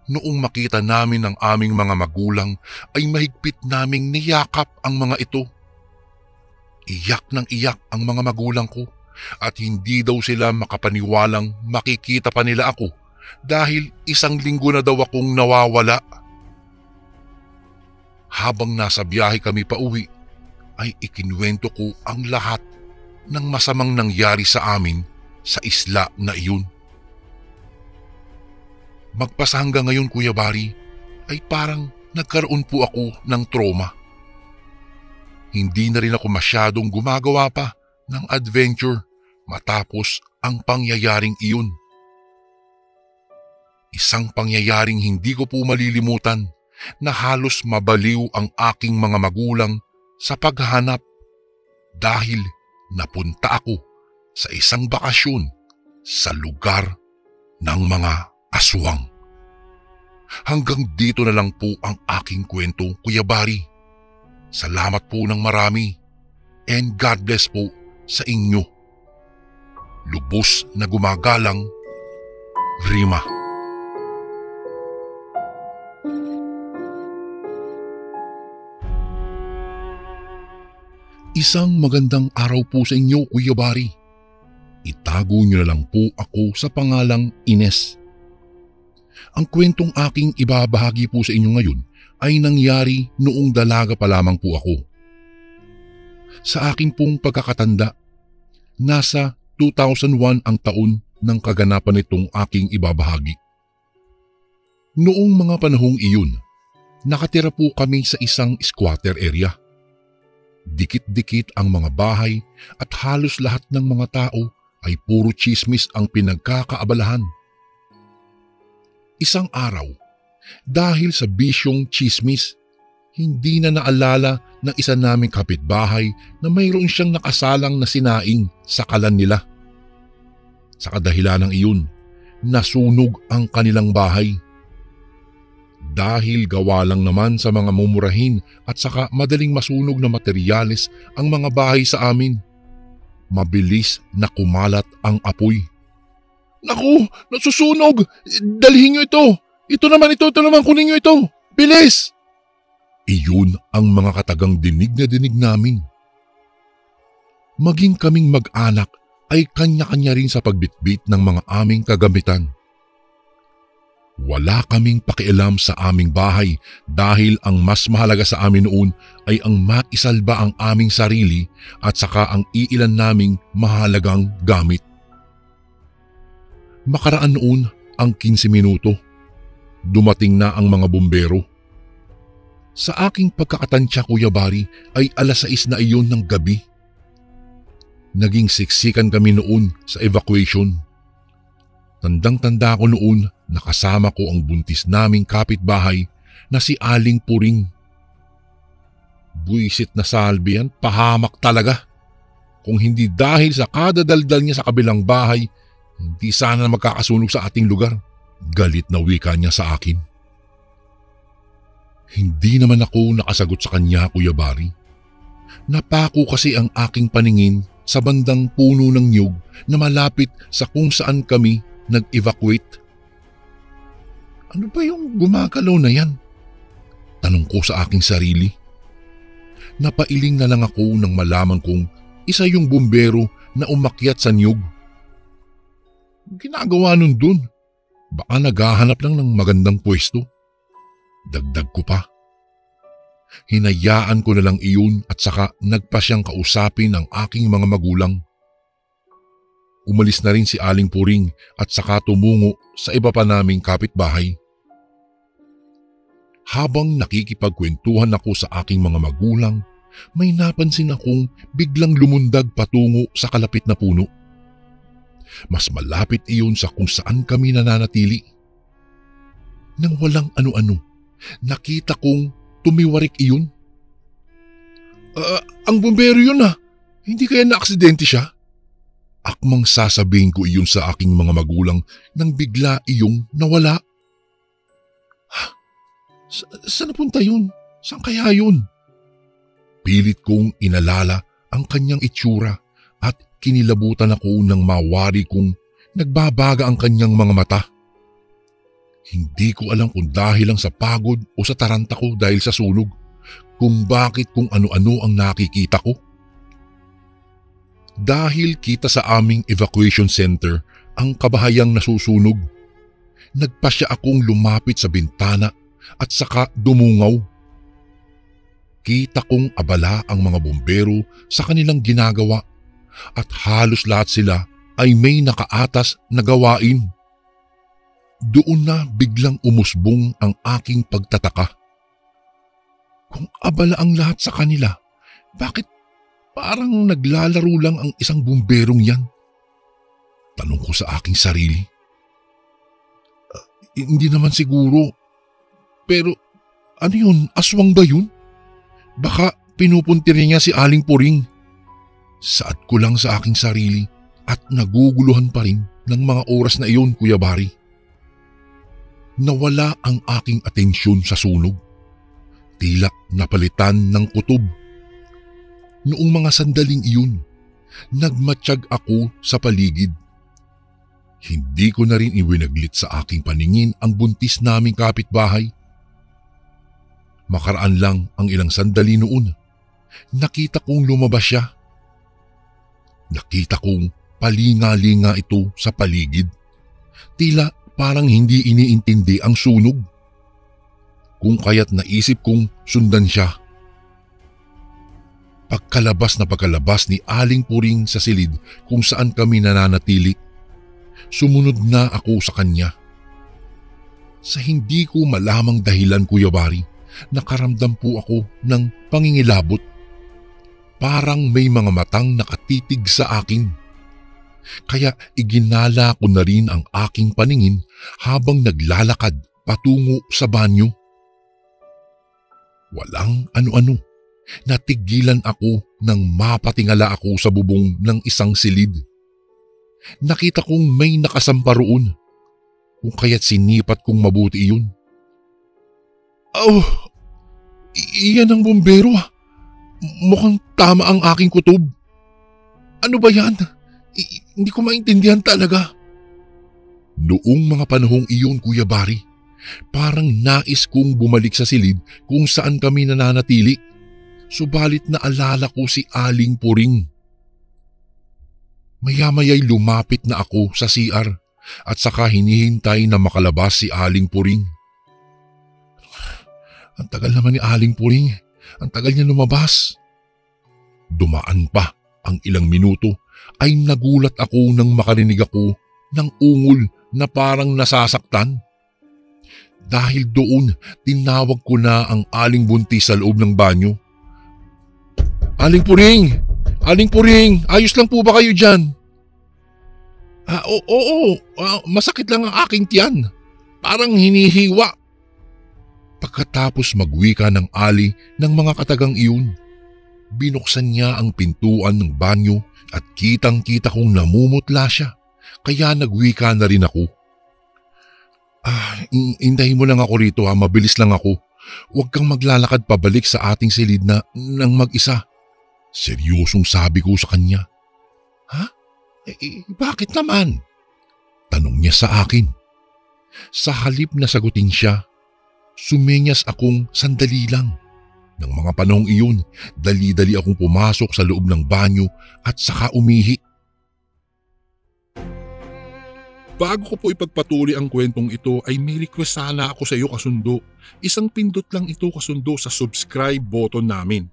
Noong makita namin ang aming mga magulang ay mahigpit naming niyakap ang mga ito. Iyak ng iyak ang mga magulang ko at hindi daw sila makapaniwalang makikita pa nila ako dahil 1 linggo na daw akong nawawala. Habang nasa biyahe kami pauwi ay ikinuwento ko ang lahat ng masamang nangyari sa amin sa isla na iyon. Magpasa hanggang ngayon, Kuya Bari, ay parang nagkaroon po ako ng trauma. Hindi na rin ako masyadong gumagawa pa ng adventure matapos ang pangyayaring iyon. Isang pangyayaring hindi ko po malilimutan na halos mabaliw ang aking mga magulang sa paghahanap dahil napunta ako sa isang bakasyon sa lugar ng mga aswang. Hanggang dito na lang po ang aking kwento, Kuya Bari. Salamat po ng marami and God bless po sa inyo. Lubos na gumagalang, Rima. Isang magandang araw po sa inyo, Kuya Bari. Itago niyo na lang po ako sa pangalang Ines. Ang kwentong aking ibabahagi po sa inyo ngayon ay nangyari noong dalaga pa lamang po ako. Sa akin pong pagkakatanda, nasa 2001 ang taon ng kaganapan nitong aking ibabahagi. Noong mga panahong iyon Nakatira po kami sa isang squatter area. Dikit-dikit ang mga bahay at halos lahat ng mga tao ay puro tsismis ang pinagkakaabalahan. Isang araw, dahil sa bisyong tsismis, hindi na naalala ng isa naming kapitbahay na mayroon siyang nakasalang na sinaing sa kalan nila. Sa kadahilan ng iyon, nasunog ang kanilang bahay. Dahil gawa lang naman sa mga mumurahin at saka madaling masunog na materyales ang mga bahay sa amin, mabilis na kumalat ang apoy. "Naku, nasusunog! Dalhin niyo ito! Ito naman, kunin niyo ito! Bilis!" Iyon ang mga katagang dinig na dinig namin. Maging kaming mag-anak ay kanya-kanya rin sa pagbitbit ng mga aming kagamitan. Wala kaming pakialam sa aming bahay dahil ang mas mahalaga sa amin noon ay ang maisalba ang aming sarili at saka ang iilan naming mahalagang gamit. Makaraan noon ang 15 minuto. Dumating na ang mga bumbero. Sa aking pagkakatansya, Kuya Bari, ay 6:00 na iyon ng gabi. Naging siksikan kami noon sa evacuation. Tandang-tanda ko noon na kasama ko ang buntis naming kapitbahay na si Aling Puring. Buisit na salbi yan, pahamak talaga. Kung hindi dahil sa kadadaldal niya sa kabilang bahay, hindi sana magkakasunog sa ating lugar. Galit na wika niya sa akin. Hindi naman ako nakasagot sa kanya, Kuya Bari. Napako kasi ang aking paningin sa bandang puno ng niyog na malapit sa kung saan kami nag-evacuate. Ano ba yung gumagalaw na yan? Tanong ko sa aking sarili. Napailing na lang ako nang malaman kong isa yung bumbero na umakyat sa niyog. Ginagawa nun dun? Baka naghahanap lang ng magandang pwesto. Dagdag ko pa. Hinayaan ko na lang iyon at saka nagpa siyang kausapin ang aking mga magulang. Umalis na rin si Aling Puring at saka tumungo sa iba pa naming kapitbahay. Habang nakikipagkwentuhan ako sa aking mga magulang, may napansin akong biglang lumundag patungo sa kalapit na puno. Mas malapit iyon sa kung saan kami nananatili. Nang walang ano-ano, nakita kong tumiwarik iyon. Ang bumbero yun ah. Hindi kaya na-aksidente siya? Akmang sasabihin ko iyon sa aking mga magulang nang bigla iyong nawala. Saan napunta yun? Saan kaya yun? Pilit kong inalala ang kanyang itsura at kinilabutan ako nang mawari kong nagbabaga ang kanyang mga mata. Hindi ko alam kung dahil lang sa pagod o sa taranta ko dahil sa sunog, kung bakit kung ano-ano ang nakikita ko. Dahil kita sa aming evacuation center ang kabahayang nasusunog, nagpasya akong lumapit sa bintana at saka dumungaw. Kita kong abala ang mga bumbero sa kanilang ginagawa at halos lahat sila ay may nakaatas na gawain. Doon na biglang umusbong ang aking pagtataka. Kung abala ang lahat sa kanila, bakit parang naglalaro lang ang isang bumberong yan? Tanong ko sa aking sarili. Hindi naman siguro. Pero ano yun? Aswang ba yun? Baka pinupuntir niya si Aling Puring. Saad ko lang sa aking sarili at naguguluhan pa rin ng mga oras na iyon, Kuya Bari. Nawala ang aking atensyon sa sunog. Tila napalitan ng kutob. Noong mga sandaling iyon, nagmatsyag ako sa paligid. Hindi ko na rin iwinaglit sa aking paningin ang buntis naming kapitbahay. Makaraan lang ang ilang sandali noon. Nakita kong lumabas siya. Nakita kong palinga-linga ito sa paligid. Tila parang hindi iniintindi ang sunog. Kung kaya't naisip kong sundan siya. Pagkalabas ni Aling Puring sa silid kung saan kami nananatili, sumunod na ako sa kanya. Sa hindi ko malamang dahilan, Kuya Bari, nakaramdam po ako ng pangingilabot. Parang may mga matang nakatitig sa akin. Kaya iginala ko na rin ang aking paningin habang naglalakad patungo sa banyo. Walang ano-ano. Natigilan ako nang mapatingala ako sa bubong ng isang silid. Nakita kong may nakasampa roon, kung kaya't sinipat kong mabuti iyon. Oh, iyan ang bumbero ah. Mukhang tama ang aking kutob. Ano ba yan? Hindi ko maintindihan talaga. Noong mga panahong iyon, Kuya Bari, parang nais kong bumalik sa silid kung saan kami nananatili. Subalit naalala ko si Aling Puring. Maya-maya'y lumapit na ako sa CR at saka hinihintay na makalabas si Aling Puring. Ang tagal naman ni Aling Puring. Ang tagal niya lumabas. Dumaan pa ang ilang minuto ay nagulat ako nang makarinig ako ng ungol na parang nasasaktan. Dahil doon, tinawag ko na ang Aling Buntis sa loob ng banyo. Aling Puring! Aling Puring! Ayos lang po ba kayo dyan? Oo, masakit lang ang aking tiyan. Parang hinihiwa. Pagkatapos magwika ng Ali ng mga katagang iyon, binuksan niya ang pintuan ng banyo at kitang-kita kong namumutla siya, kaya nagwika na rin ako. Intayin mo lang ako rito ha, mabilis lang ako. Huwag kang maglalakad pabalik sa ating silid na nang mag-isa. Seryosong sabi ko sa kanya. Ha? Bakit naman? Tanong niya sa akin. Sa halip na sagutin siya, sumenyas akong sandali lang. Nang mga panahong iyon, dali-dali akong pumasok sa loob ng banyo at saka umihi. Bago ko po ipagpatuloy ang kwentong ito ay may request sana ako sa iyo kasundo. Isang pindot lang ito kasundo sa subscribe button namin.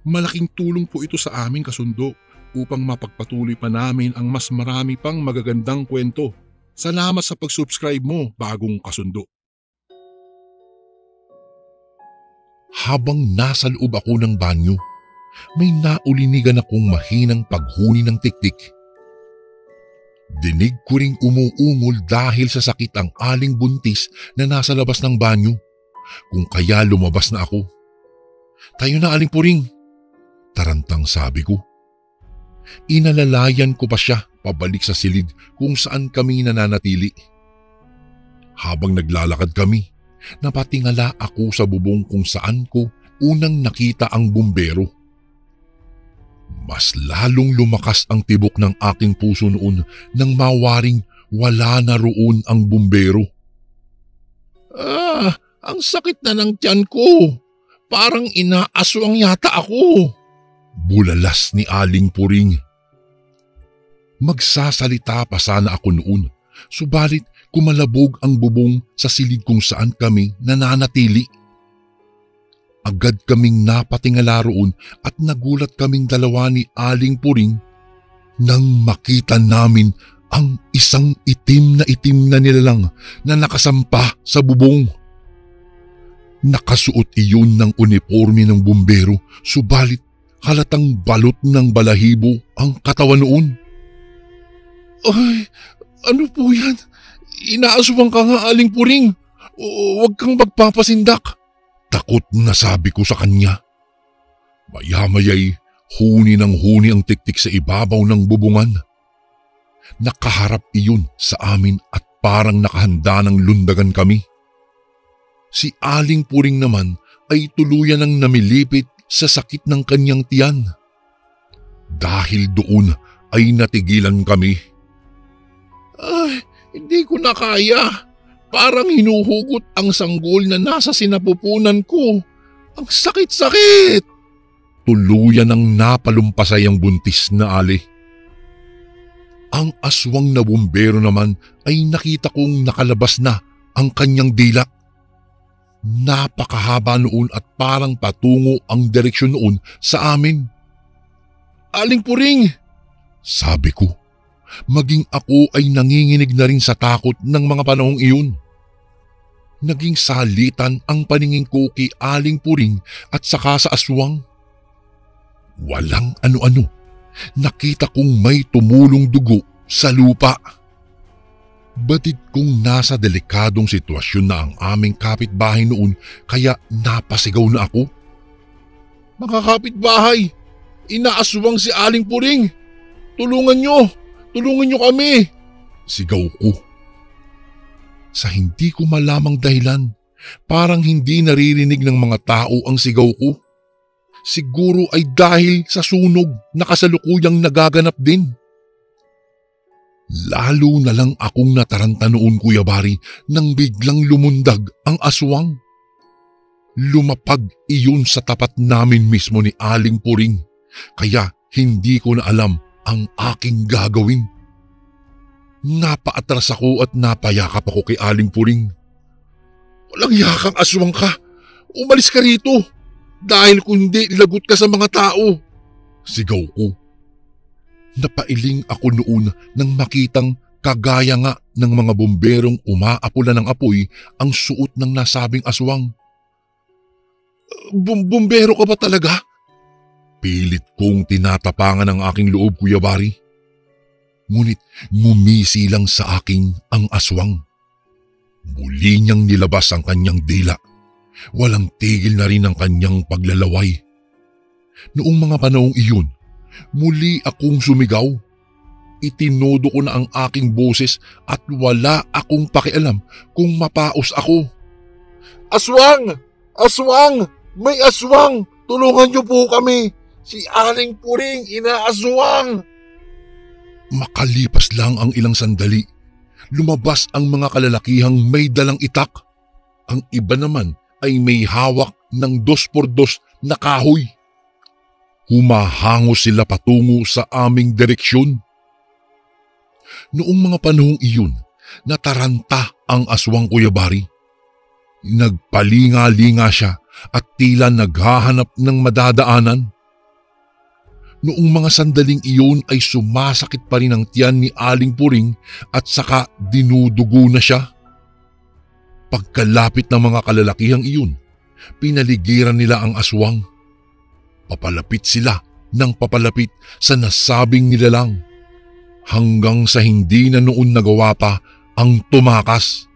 Malaking tulong po ito sa amin kasundo upang mapagpatuloy pa namin ang mas marami pang magagandang kwento. Salamat sa pag-subscribe mo, bagong kasundo. Habang nasa loob ako ng banyo, may naulinigan akong mahinang paghuni ng tiktik. Dinig ko ring umuungol dahil sa sakit ang Aling Buntis na nasa labas ng banyo, kung kaya lumabas na ako. Tayo na, Aling Puring, tarantang sabi ko. Inalalayan ko pa siya pabalik sa silid kung saan kami nananatili. Habang naglalakad kami, napatingala ako sa bubong kung saan ko unang nakita ang bumbero. Mas lalong lumakas ang tibok ng aking puso noon nang mawaring wala na roon ang bumbero. Ang sakit na ng tiyan ko. Parang inaaswang yata ako. Bulalas ni Aling Puring. Magsasalita pa sana ako noon, subalit kumalabog ang bubong sa silid kung saan kami nananatili. Agad kaming napatingala roon at nagulat kaming dalawa ni Aling Puring nang makita namin ang isang itim na nilalang na nakasampa sa bubong. Nakasuot iyon ng uniforme ng bumbero, subalit halatang balot ng balahibo ang katawan noon. Ay, ano po yan? Inaaswang ka nga, Aling Puring. Huwag kang magpapasindak. Takot na sabi ko sa kanya. Maya-maya'y huni ng huni ang tiktik sa ibabaw ng bubungan. Nakaharap iyon sa amin at parang nakahanda ng lundagan kami. Si Aling Puring naman ay tuluyan ng namilipit sa sakit ng kanyang tiyan. Dahil doon ay natigilan kami. Ay, hindi ko na kaya. Parang hinuhugot ang sanggol na nasa sinapupunan ko. Ang sakit-sakit! Tuluyan ng napalumpasay ang buntis na Ali. Ang aswang na bumbero naman ay nakita kong nakalabas na ang kanyang dila. Napakahaba noon at parang patungo ang direksyon noon sa amin. Aling Puring! Sabi ko, maging ako ay nanginginig na rin sa takot ng mga panahong iyon. Naging salitan ang paningin ko kay Aling Puring at saka sa aswang. Walang ano-ano. Nakita kong may tumulong dugo sa lupa. Batid kong nasa delikadong sitwasyon na ang aming kapitbahay noon kaya napasigaw na ako. Mga kapitbahay, inaaswang si Aling Puring. Tulungan nyo kami. Sigaw ko. Sa hindi ko malamang dahilan, parang hindi naririnig ng mga tao ang sigaw ko. Siguro ay dahil sa sunog na kasalukuyang nagaganap din. Lalo na lang akong nataranta noon, Kuya Bari, nang biglang lumundag ang aswang. Lumapag iyon sa tapat namin mismo ni Aling Puring, kaya hindi ko na alam ang aking gagawin. Napaatras ako at napayakap ako kay Aling Puring. Walang yakang aswang ka. Umalis ka rito. Dahil kung hindi, lagot ka sa mga tao. Sigaw ko. Napailing ako noon nang makitang kagaya nga ng mga bomberong umaapula ng apoy ang suot ng nasabing aswang. Bumbero ka ba talaga? Pilit kong tinatapangan ang aking loob, Kuya Bari. Ngunit ngumisi lang sa akin ang aswang. Muli niyang nilabas ang kanyang dila. Walang tigil na rin ang kanyang paglalaway. Noong mga panahong iyon, muli akong sumigaw. Itinodo ko na ang aking boses at wala akong pakialam kung mapaos ako. Aswang! Aswang! May aswang! Tulungan niyo po kami! Si Aling Puring inaaswang! Makalipas lang ang ilang sandali, lumabas ang mga kalalakihang may dalang itak. Ang iba naman ay may hawak ng 2x2 na kahoy. Humahango sila patungo sa aming direksyon. Noong mga panahong iyon, nataranta ang aswang, Kuya Bari. Nagpalinga-linga siya at tila naghahanap ng madadaanan. Noong mga sandaling iyon ay sumasakit pa rin ang tiyan ni Aling Puring at saka dinudugo na siya. Pagkalapit ng mga kalalakihang iyon, pinaligiran nila ang aswang. Papalapit sila ng papalapit sa nasabing nilalang hanggang sa hindi na noon nagawa pa ang tumakas.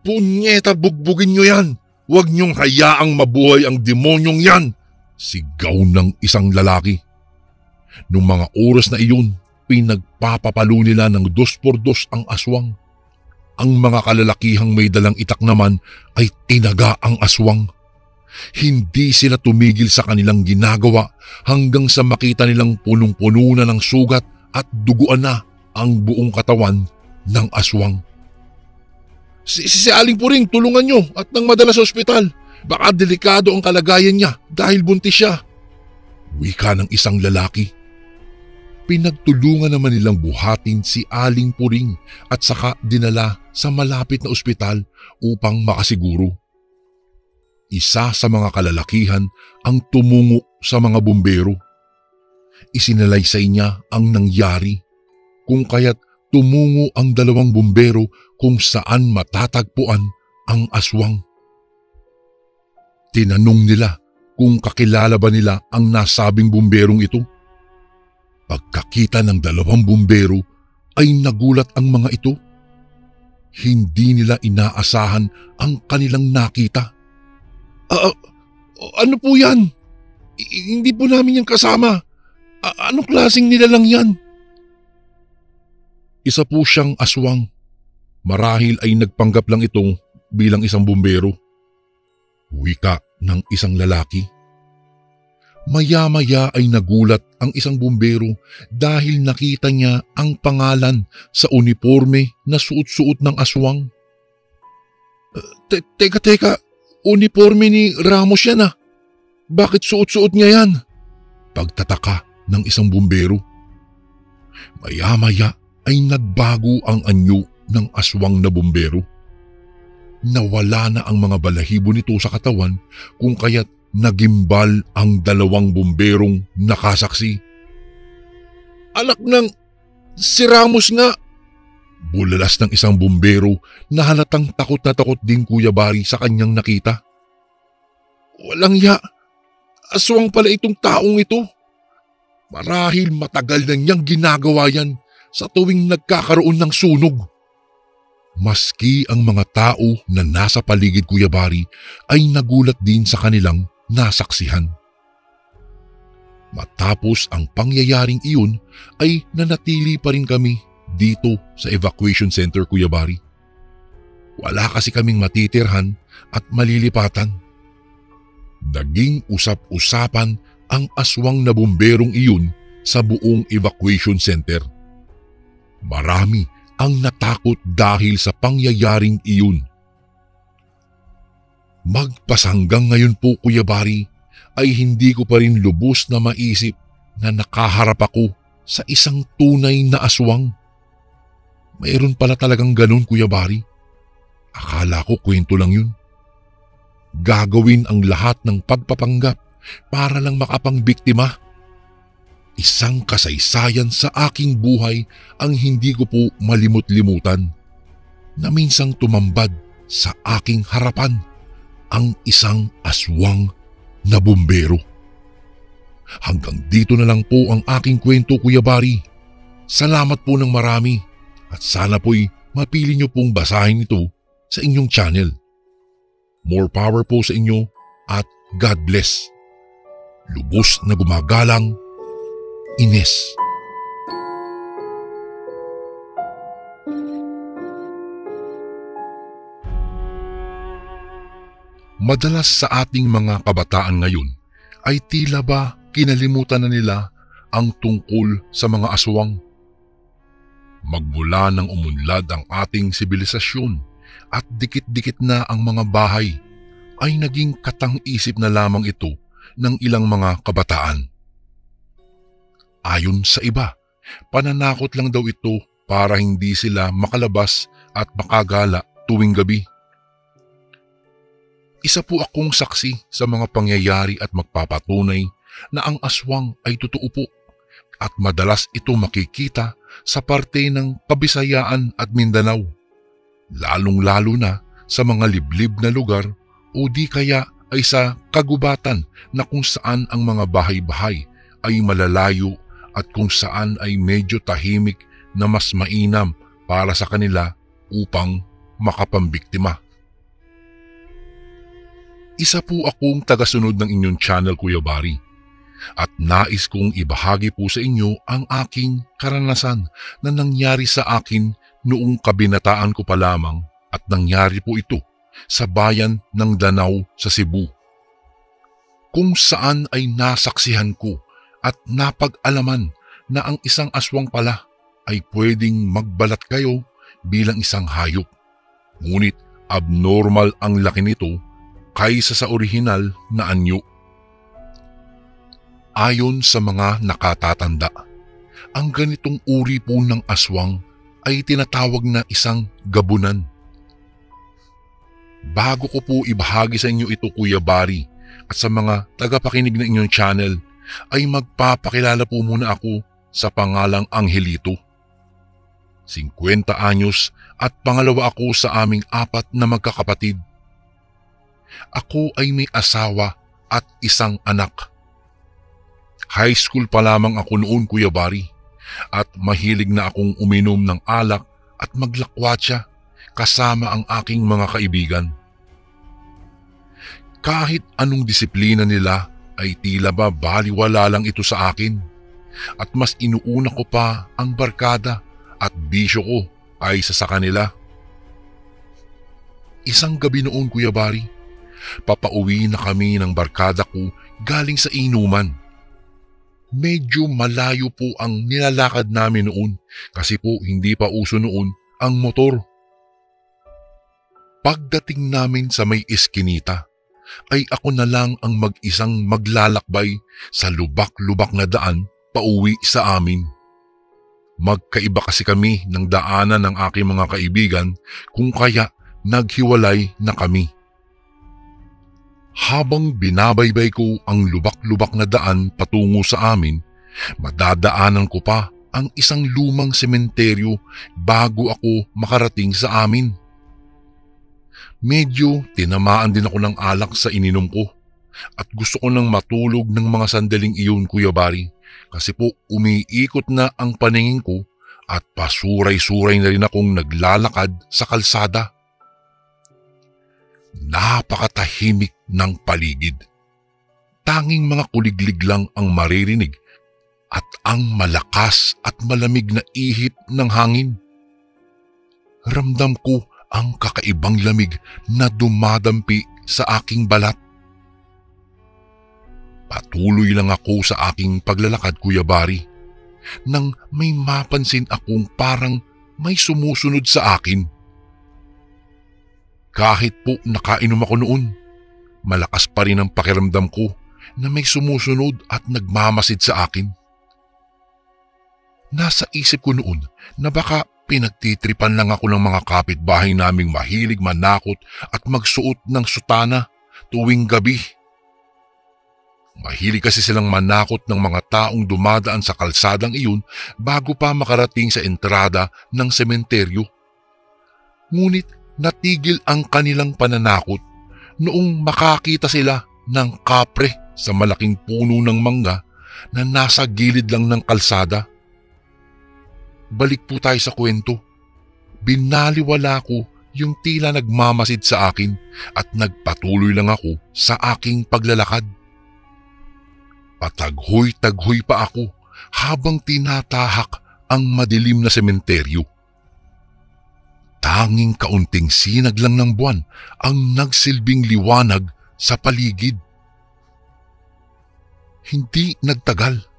Punyeta, bugbugin nyo yan! Huwag niyong hayaang mabuhay ang demonyong yan! Sigaw ng isang lalaki. Noong mga oras na iyon, pinagpapapalo nila ng 2x2 ang aswang. Ang mga kalalakihang may dalang itak naman ay tinaga ang aswang. Hindi sila tumigil sa kanilang ginagawa hanggang sa makita nilang punong-puno na ng sugat at duguan na ang buong katawan ng aswang. Si Aling Puring, tulungan nyo at nang madala sa ospital. Baka delikado ang kalagayan niya dahil buntis siya. Wika ng isang lalaki. Pinagtulungan naman nilang buhatin si Aling Puring at saka dinala sa malapit na ospital upang makasiguro. Isa sa mga kalalakihan ang tumungo sa mga bumbero. Isinalaysay niya ang nangyari kung kaya't tumungo ang 2 bumbero kung saan matatagpuan ang aswang. Tinanong nila kung kakilala ba nila ang nasabing bumberong ito. Pagkakita ng 2 bumbero ay nagulat ang mga ito. Hindi nila inaasahan ang kanilang nakita. Ano po yan? Hindi po namin yan kasama. Anong klaseng nilalang yan? Isa po siyang aswang. Marahil ay nagpanggap lang itong bilang isang bumbero. Wika ng isang lalaki. Maya-maya ay nagulat ang isang bumbero dahil nakita niya ang pangalan sa uniforme na suot-suot ng aswang. Teka, uniforme ni Ramos yan ah. Bakit suot-suot niya yan? Pagtataka ng isang bumbero. Maya-maya ay nagbago ang anyo ng aswang na bumbero. Nawala na ang mga balahibo nito sa katawan kung kaya't nagimbal ang 2 bumberong nakasaksi. Anak ng si Ramos nga! Bulalas ng isang bumbero na halatang takot na takot din Kuya Bari sa kanyang nakita. Walang ya, aswang pala itong taong ito. Marahil matagal na niyang ginagawa yan sa tuwing nagkakaroon ng sunog. Maski ang mga tao na nasa paligid Kuya Bari ay nagulat din sa kanilang nasaksihan. Matapos ang pangyayaring iyon ay nanatili pa rin kami dito sa evacuation center Kuya Bari. Wala kasi kaming matitirhan at malilipatan. Naging usap-usapan ang aswang na bumberong iyon sa buong evacuation center. Marami ang natakot dahil sa pangyayaring iyon. Magpasanggang ngayon po Kuya Bari ay hindi ko pa rin lubos na maisip na nakaharap ako sa isang tunay na aswang. Mayroon pala talagang ganun Kuya Bari. Akala ko kwento lang yun. Gagawin ang lahat ng pagpapanggap para lang makapangbiktima. Isang kasaysayan sa aking buhay ang hindi ko po malimut-limutan na minsang tumambad sa aking harapan ang isang aswang na bumbero. Hanggang dito na lang po ang aking kwento Kuya Bari. Salamat po ng marami at sana po'y mapili niyo pong basahin ito sa inyong channel. More power po sa inyo at God bless. Lubos na gumagalang, Ines. Madalas sa ating mga kabataan ngayon ay tila ba kinalimutan na nila ang tungkol sa mga aswang. Magmula nang umunlad ang ating sibilisasyon at dikit-dikit na ang mga bahay, ay naging katang-isip na lamang ito ng ilang mga kabataan. Ayon sa iba, pananakot lang daw ito para hindi sila makalabas at makagala tuwing gabi. Isa po akong saksi sa mga pangyayari at magpapatunay na ang aswang ay totoo po at madalas ito makikita sa parte ng Kabisayaan at Mindanao, lalong-lalo na sa mga liblib na lugar o di kaya ay sa kagubatan na kung saan ang mga bahay-bahay ay malalayo at kung saan ay medyo tahimik na mas mainam para sa kanila upang makapambiktima. Isa po akong tagasunod ng inyong channel Kuya Bari at nais kong ibahagi po sa inyo ang aking karanasan na nangyari sa akin noong kabinataan ko pa lamang at nangyari po ito sa bayan ng Danau sa Cebu, kung saan ay nasaksihan ko at napag-alaman na ang isang aswang pala ay pwedeng magbalat kayo bilang isang hayop. Ngunit abnormal ang laki nito kaysa sa orihinal na anyo. Ayon sa mga nakatatanda, ang ganitong uri po ng aswang ay tinatawag na isang gabunan. Bago ko po ibahagi sa inyo ito Kuya Bari at sa mga tagapakinig ng inyong channel, ay magpapakilala po muna ako sa pangalang Angelito. 50 anyos at pangalawa ako sa aming 4 na magkakapatid. Ako ay may asawa at isang anak. High school pa lamang ako noon Kuya Bari at mahilig na akong uminom ng alak at maglakwatsa kasama ang aking mga kaibigan. Kahit anong disiplina nila ay tila ba baliwala lang ito sa akin at mas inuuna ko pa ang barkada at bisyo ko kaysa sa kanila. Isang gabi noon Kuya Bari, papauwi na kami ng barkada ko galing sa inuman. Medyo malayo po ang nilalakad namin noon kasi po hindi pa uso noon ang motor. Pagdating namin sa may eskinita, ay ako na lang ang mag-isang maglalakbay sa lubak-lubak na daan pauwi sa amin. Magkaiba kasi kami ng daanan ng aking mga kaibigan kung kaya naghiwalay na kami. Habang binabaybay ko ang lubak-lubak na daan patungo sa amin, madadaanan ko pa ang isang lumang sementeryo bago ako makarating sa amin. Medyo tinamaan din ako ng alak sa ininom ko at gusto ko nang matulog ng mga sandaling iyon, Kuya Bari, kasi po umiikot na ang paningin ko at pasuray-suray na rin akong naglalakad sa kalsada. Napakatahimik ng paligid. Tanging mga kuliglig lang ang maririnig at ang malakas at malamig na ihip ng hangin. Ramdam ko ang kakaibang lamig na dumadampi sa aking balat. Patuloy lang ako sa aking paglalakad, Kuya Bari, nang may mapansin akong parang may sumusunod sa akin. Kahit po nakainom ako noon, malakas pa rin ang pakiramdam ko na may sumusunod at nagmamasid sa akin. Nasa isip ko noon na baka pinagtitripan lang ako ng mga kapitbahay naming mahilig manakot at magsuot ng sutana tuwing gabi. Mahilig kasi silang manakot ng mga taong dumadaan sa kalsadang iyon bago pa makarating sa entrada ng sementeryo. Ngunit natigil ang kanilang pananakot noong makakita sila ng kapre sa malaking puno ng mangga na nasa gilid lang ng kalsada. Balik po tayo sa kwento. Binaliwala ko yung tila nagmamasid sa akin at nagpatuloy lang ako sa aking paglalakad. Pataghoy-taghoy pa ako habang tinatahak ang madilim na sementeryo. Tanging kaunting sinag lang ng buwan ang nagsilbing liwanag sa paligid. Hindi nagtagal.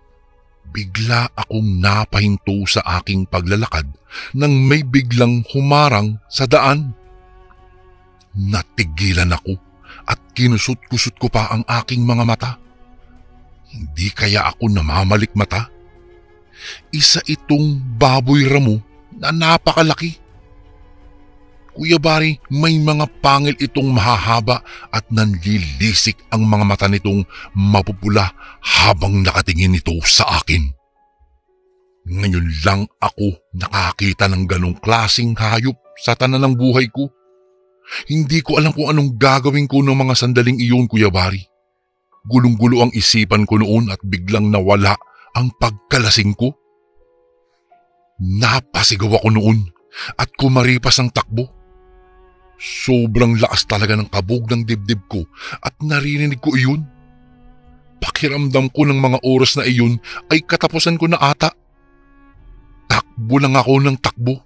Bigla akong napahinto sa aking paglalakad nang may biglang humarang sa daan. Natigilan ako at kinusot-kusot ko pa ang aking mga mata. Hindi kaya ako namamalikmata? Isa itong baboy ramo na napakalaki. Kuya Bari, may mga pangil itong mahahaba at nanlilisik ang mga mata nitong mapupula habang nakatingin ito sa akin. Ngayon lang ako nakakita ng ganong klaseng hayop sa tanan ng buhay ko. Hindi ko alam kung anong gagawin ko ng mga sandaling iyon, Kuya Bari. Gulong-gulo ang isipan ko noon at biglang nawala ang pagkalasing ko. Napasigaw ako noon at kumaripas ang takbo. Sobrang lakas talaga ng kabog ng dibdib ko at naririnig ko iyon. Pakiramdam ko ng mga oras na iyon ay katapusan ko na ata. Takbo lang ako ng takbo.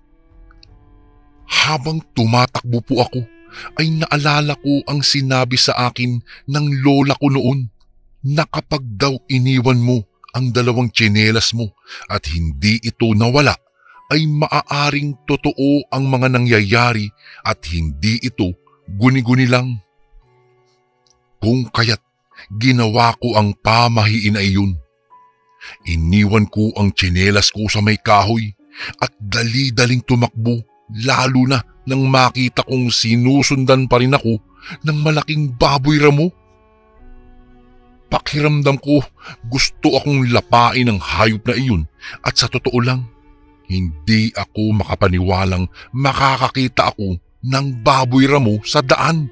Habang tumatakbo po ako, ay naalala ko ang sinabi sa akin ng lola ko noon na kapag daw iniwan mo ang 2 tsinelas mo at hindi ito nawala, ay maaaring totoo ang mga nangyayari at hindi ito guni-guni lang. Kung kaya't ginawa ko ang pamahiin ay yun. Iniwan ko ang tsinelas ko sa may kahoy at dali-daling tumakbo, lalo na nang makita kong sinusundan pa rin ako ng malaking baboy ramo. Pakiramdam ko gusto akong lapain ng hayop na iyon at sa totoo lang, hindi ako makapaniwalang makakakita ako ng baboy ramo sa daan.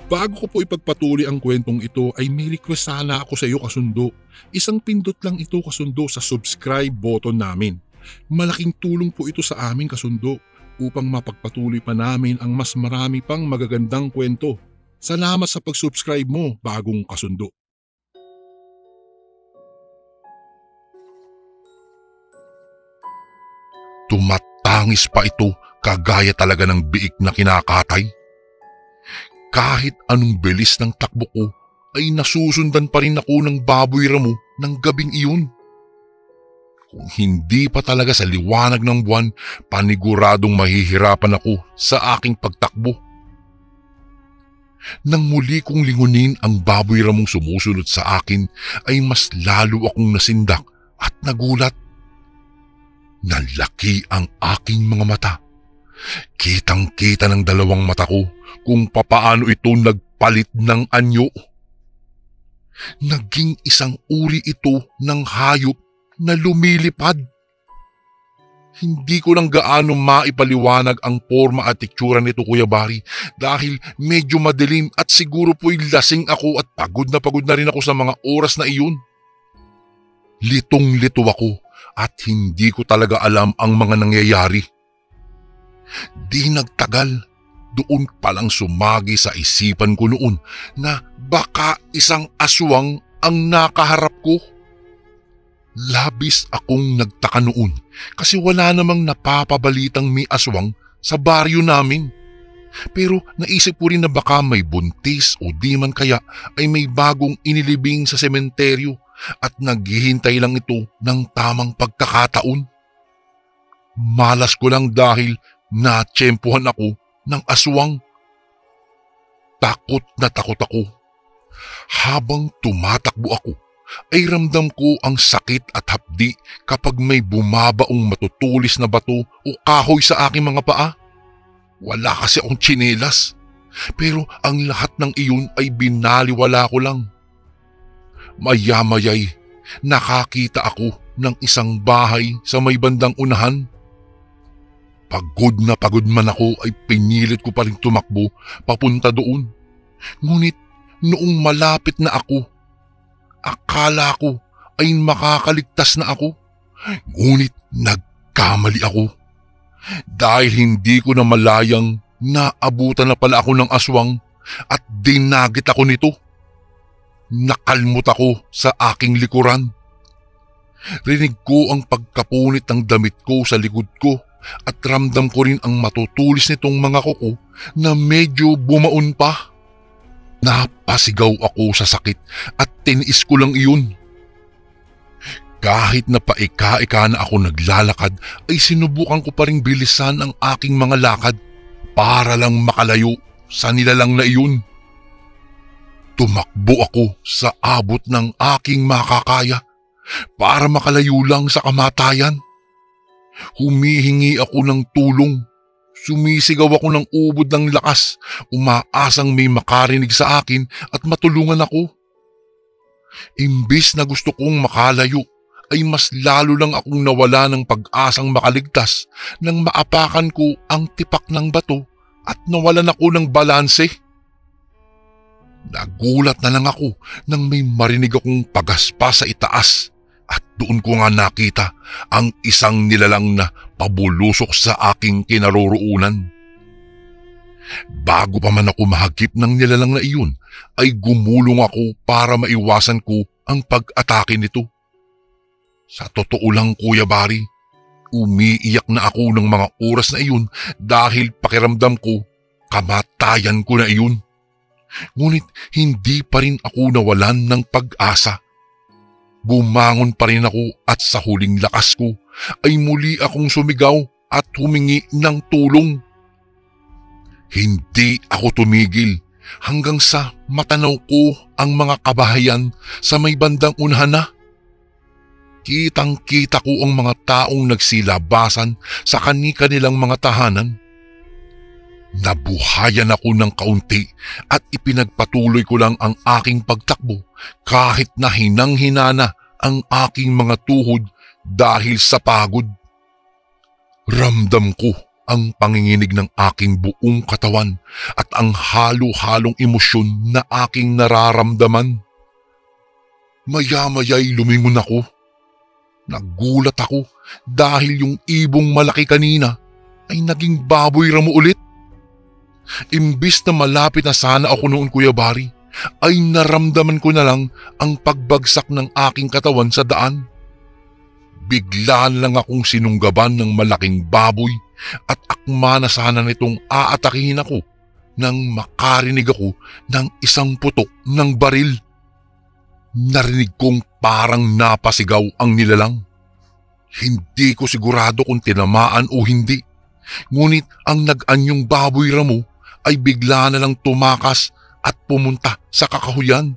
Bago ko po ipagpatuloy ang kwentong ito ay may request sana ako sa iyo, kasundo. Isang pindot lang ito, kasundo, sa subscribe button namin. Malaking tulong po ito sa amin, kasundo, upang mapagpatuloy pa namin ang mas marami pang magagandang kwento. Salamat sa pag-subscribe mo, bagong kasundo. Tumatangis pa ito kagaya talaga ng biik na kinakatay. Kahit anong bilis ng takbo ko ay nasusundan pa rin ako ng baboy ramo ng gabing iyon. Kung hindi pa talaga sa liwanag ng buwan, paniguradong mahihirapan ako sa aking pagtakbo. Nang muli kong lingunin ang baboy ramong sumusunod sa akin ay mas lalo akong nasindak at nagulat. Nalaki ang aking mga mata. Kitang-kita ng 2 mata ko kung papaano ito nagpalit ng anyo. Naging isang uri ito ng hayop na lumilipad. Hindi ko lang gaano maipaliwanag ang forma at itsura nito, Kuya Bari, dahil medyo madilim at siguro po'y lasing ako at pagod na rin ako sa mga oras na iyon. Litong-lito ako at hindi ko talaga alam ang mga nangyayari. Di nagtagal, doon palang sumagi sa isipan ko noon na baka isang aswang ang nakaharap ko. Labis akong nagtaka noon kasi wala namang napapabalitang may aswang sa baryo namin. Pero naisip ko rin na baka may buntis o di man kaya ay may bagong inilibing sa sementeryo at naghihintay lang ito ng tamang pagkakataon. Malas ko lang dahil natsyempohan ako ng aswang. Takot na takot ako. Habang tumatakbo ako, ay ramdam ko ang sakit at hapdi kapag may bumabaong matutulis na bato o kahoy sa aking mga paa. Wala kasi akong tsinelas, pero ang lahat ng iyon ay binaliwala ko lang. Maya-maya'y nakakita ako ng isang bahay sa may bandang unahan. Pagod na pagod man ako ay pinilit ko pa rin tumakbo papunta doon. Ngunit noong malapit na ako, akala ko ay makakaligtas na ako. Ngunit nagkamali ako. Dahil hindi ko na malayang naabutan na pala ako ng aswang at dinagit ako nito. Nakalmot ako sa aking likuran. Rinig ko ang pagkapunit ng damit ko sa likod ko at ramdam ko rin ang matutulis nitong mga kuko na medyo bumaon pa. Napasigaw ako sa sakit at tiniis ko lang iyon. Kahit na paika-ika na ako naglalakad ay sinubukan ko pa ring bilisan ang aking mga lakad para lang makalayo sa nilalang na iyon. Tumakbo ako sa abot ng aking makakaya para makalayo lang sa kamatayan. Humihingi ako ng tulong. Sumisigaw ako ng ubod ng lakas, umaasang may makarinig sa akin at matulungan ako. Imbis na gusto kong makalayo, ay mas lalo lang akong nawala ng pag-asang makaligtas nang maapakan ko ang tipak ng bato at nawalan ako ng balanse. Nagulat na lang ako nang may marinig akong pagaspa sa itaas at doon ko nga nakita ang isang nilalang na pabulusok sa aking kinaroroonan. Bago pa man ako mahagip ng nilalang na iyon, ay gumulong ako para maiwasan ko ang pag-atake nito. Sa totoo lang, Kuya Bari, umiiyak na ako ng mga oras na iyon dahil pakiramdam ko kamatayan ko na iyon. Ngunit hindi pa rin ako nawalan ng pag-asa. Bumangon pa rin ako at sa huling lakas ko ay muli akong sumigaw at humingi ng tulong. Hindi ako tumigil hanggang sa matanaw ko ang mga kabahayan sa may bandang unahan na. Kitang-kita ko ang mga taong nagsilabasan sa kani-kanilang mga tahanan. Nabuhayan ako ng kaunti at ipinagpatuloy ko lang ang aking pagtakbo kahit na hinang-hina ang aking mga tuhod dahil sa pagod. Ramdam ko ang panginginig ng aking buong katawan at ang halo-halong emosyon na aking nararamdaman. Maya-maya'y lumingon ako. Nagulat ako dahil yung ibong malaki kanina ay naging baboy ramo ulit. Imbis na malapit na sana ako noon, Kuya Bari, ay naramdaman ko na lang ang pagbagsak ng aking katawan sa daan. Bigla na lang akong sinunggaban ng malaking baboy at akma na sana nitong aatakihin ako nang makarinig ako ng isang putok ng baril. Narinig kong parang napasigaw ang nilalang. Hindi ko sigurado kung tinamaan o hindi. Ngunit ang nag-anyong baboy ramo ay bigla na lang tumakas at pumunta sa kakahuyan.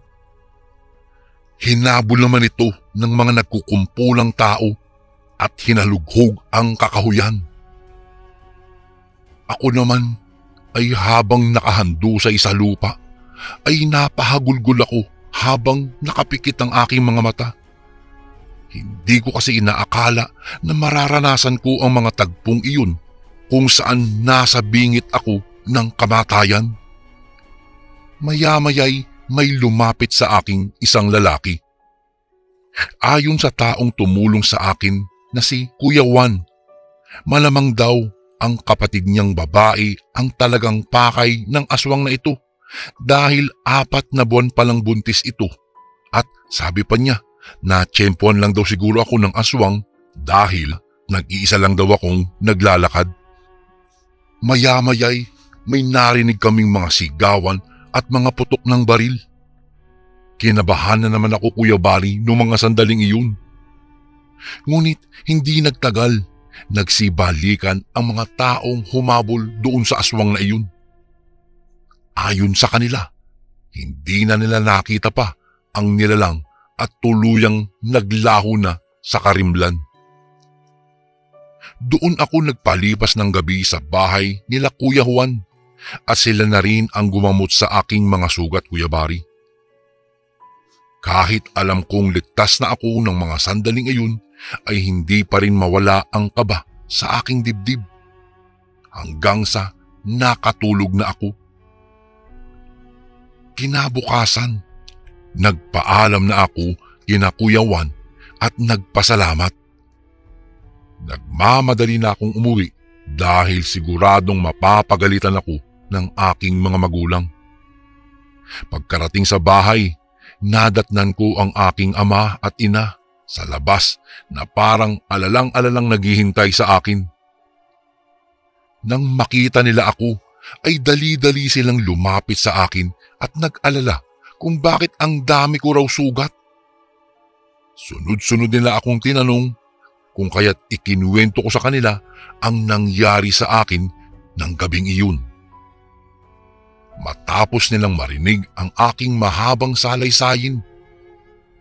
Hinabol naman ito ng mga nagkukumpulang tao at hinalughog ang kakahuyan. Ako naman ay habang nakahando sa isalupa ay napahagulgol ako habang nakapikit ang aking mga mata. Hindi ko kasi inaakala na mararanasan ko ang mga tagpong iyon kung saan nasa bingit ako ng kamatayan. Maya-maya'y may lumapit sa aking isang lalaki. Ayon sa taong tumulong sa akin na si Kuya Juan, malamang daw ang kapatid niyang babae ang talagang pakay ng aswang na ito dahil 4 na buwan palang buntis ito at sabi pa niya na tiyempuan lang daw siguro ako ng aswang dahil nag-iisa lang daw akong naglalakad. Maya-maya'y may narinig kaming mga sigawan at mga putok ng baril. Kinabahan na naman ako, Kuya Bari, noong mga sandaling iyon. Ngunit hindi nagtagal, nagsibalikan ang mga taong humabol doon sa aswang na iyon. Ayon sa kanila, hindi na nila nakita pa ang nilalang at tuluyang naglaho na sa karimlan. Doon ako nagpalipas ng gabi sa bahay nila Kuya Juan at sila na rin ang gumamot sa aking mga sugat, Kuya Bari. Kahit alam kong ligtas na ako ng mga sandaling iyon, ay hindi pa rin mawala ang kaba sa aking dibdib. Hanggang sa nakatulog na ako. Kinabukasan, nagpaalam na ako kina Kuya Juan at nagpasalamat. Nagmamadali na akong umuwi dahil siguradong mapapagalitan ako ng aking mga magulang. Pagkarating sa bahay, nadatnan ko ang aking ama at ina sa labas na parang alalang-alalang naghihintay sa akin. Nang makita nila ako, ay dali-dali silang lumapit sa akin at nag-alala kung bakit ang dami ko raw sugat. Sunod-sunod nila akong tinanong kung kaya't ikinuwento ko sa kanila ang nangyari sa akin ng gabing iyon. Matapos nilang marinig ang aking mahabang salay-sayin,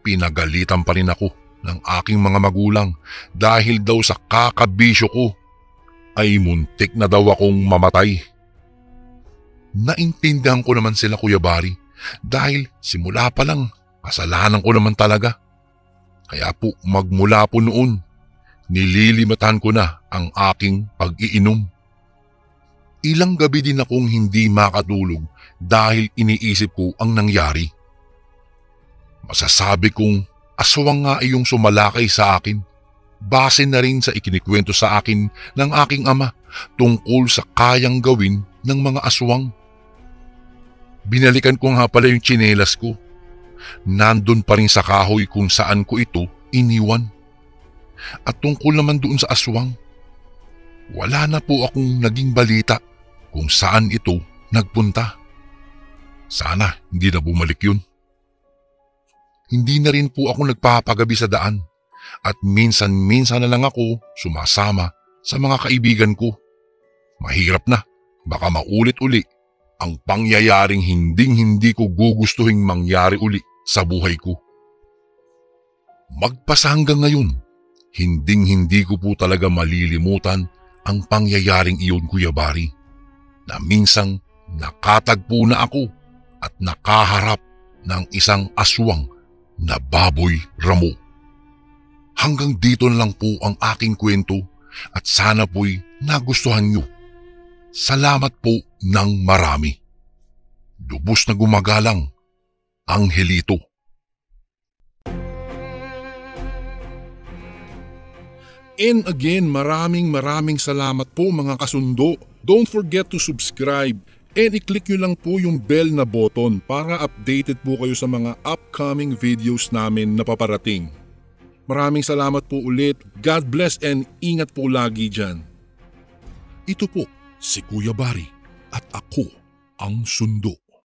pinagalitan pa rin ako ng aking mga magulang dahil daw sa kakabisyo ko ay muntik na daw akong mamatay. Naintindihan ko naman sila, Kuya Bari, dahil simula pa lang kasalanan ko naman talaga. Kaya po magmula po noon, nililimatan ko na ang aking pag-iinom. Ilang gabi din akong hindi makatulog dahil iniisip ko ang nangyari. Masasabi kong aswang nga iyong sumalakay sa akin, base na rin sa ikinikwento sa akin ng aking ama tungkol sa kayang gawin ng mga aswang. Binalikan ko nga pala yung tsinelas ko. Nandun pa rin sa kahoy kung saan ko ito iniwan. At tungkol naman doon sa aswang, wala na po akong naging balita kung saan ito nagpunta. Sana hindi na bumalik yun. Hindi na rin po ako nagpapagabi sa daan at minsan-minsan na lang ako sumasama sa mga kaibigan ko. Mahirap na, baka maulit-uli ang pangyayaring hinding-hindi ko gugustuhing mangyari uli sa buhay ko. Magpasa hanggang ngayon, hinding-hindi ko po talaga malilimutan ang pangyayaring iyon, Kuya Bari, na minsang nakatagpo na ako at nakaharap ng isang aswang na baboy ramo. Hanggang dito na lang po ang aking kwento at sana po'y nagustuhan nyo. Salamat po ng marami. Lubos na gumagalang, Angelito. And again, maraming salamat po mga kasundo. Don't forget to subscribe and i-click nyo lang po yung bell na button para updated po kayo sa mga upcoming videos namin na paparating. Maraming salamat po ulit. God bless and ingat po lagi dyan. Ito po si Kuya Bari at ako ang Sundo.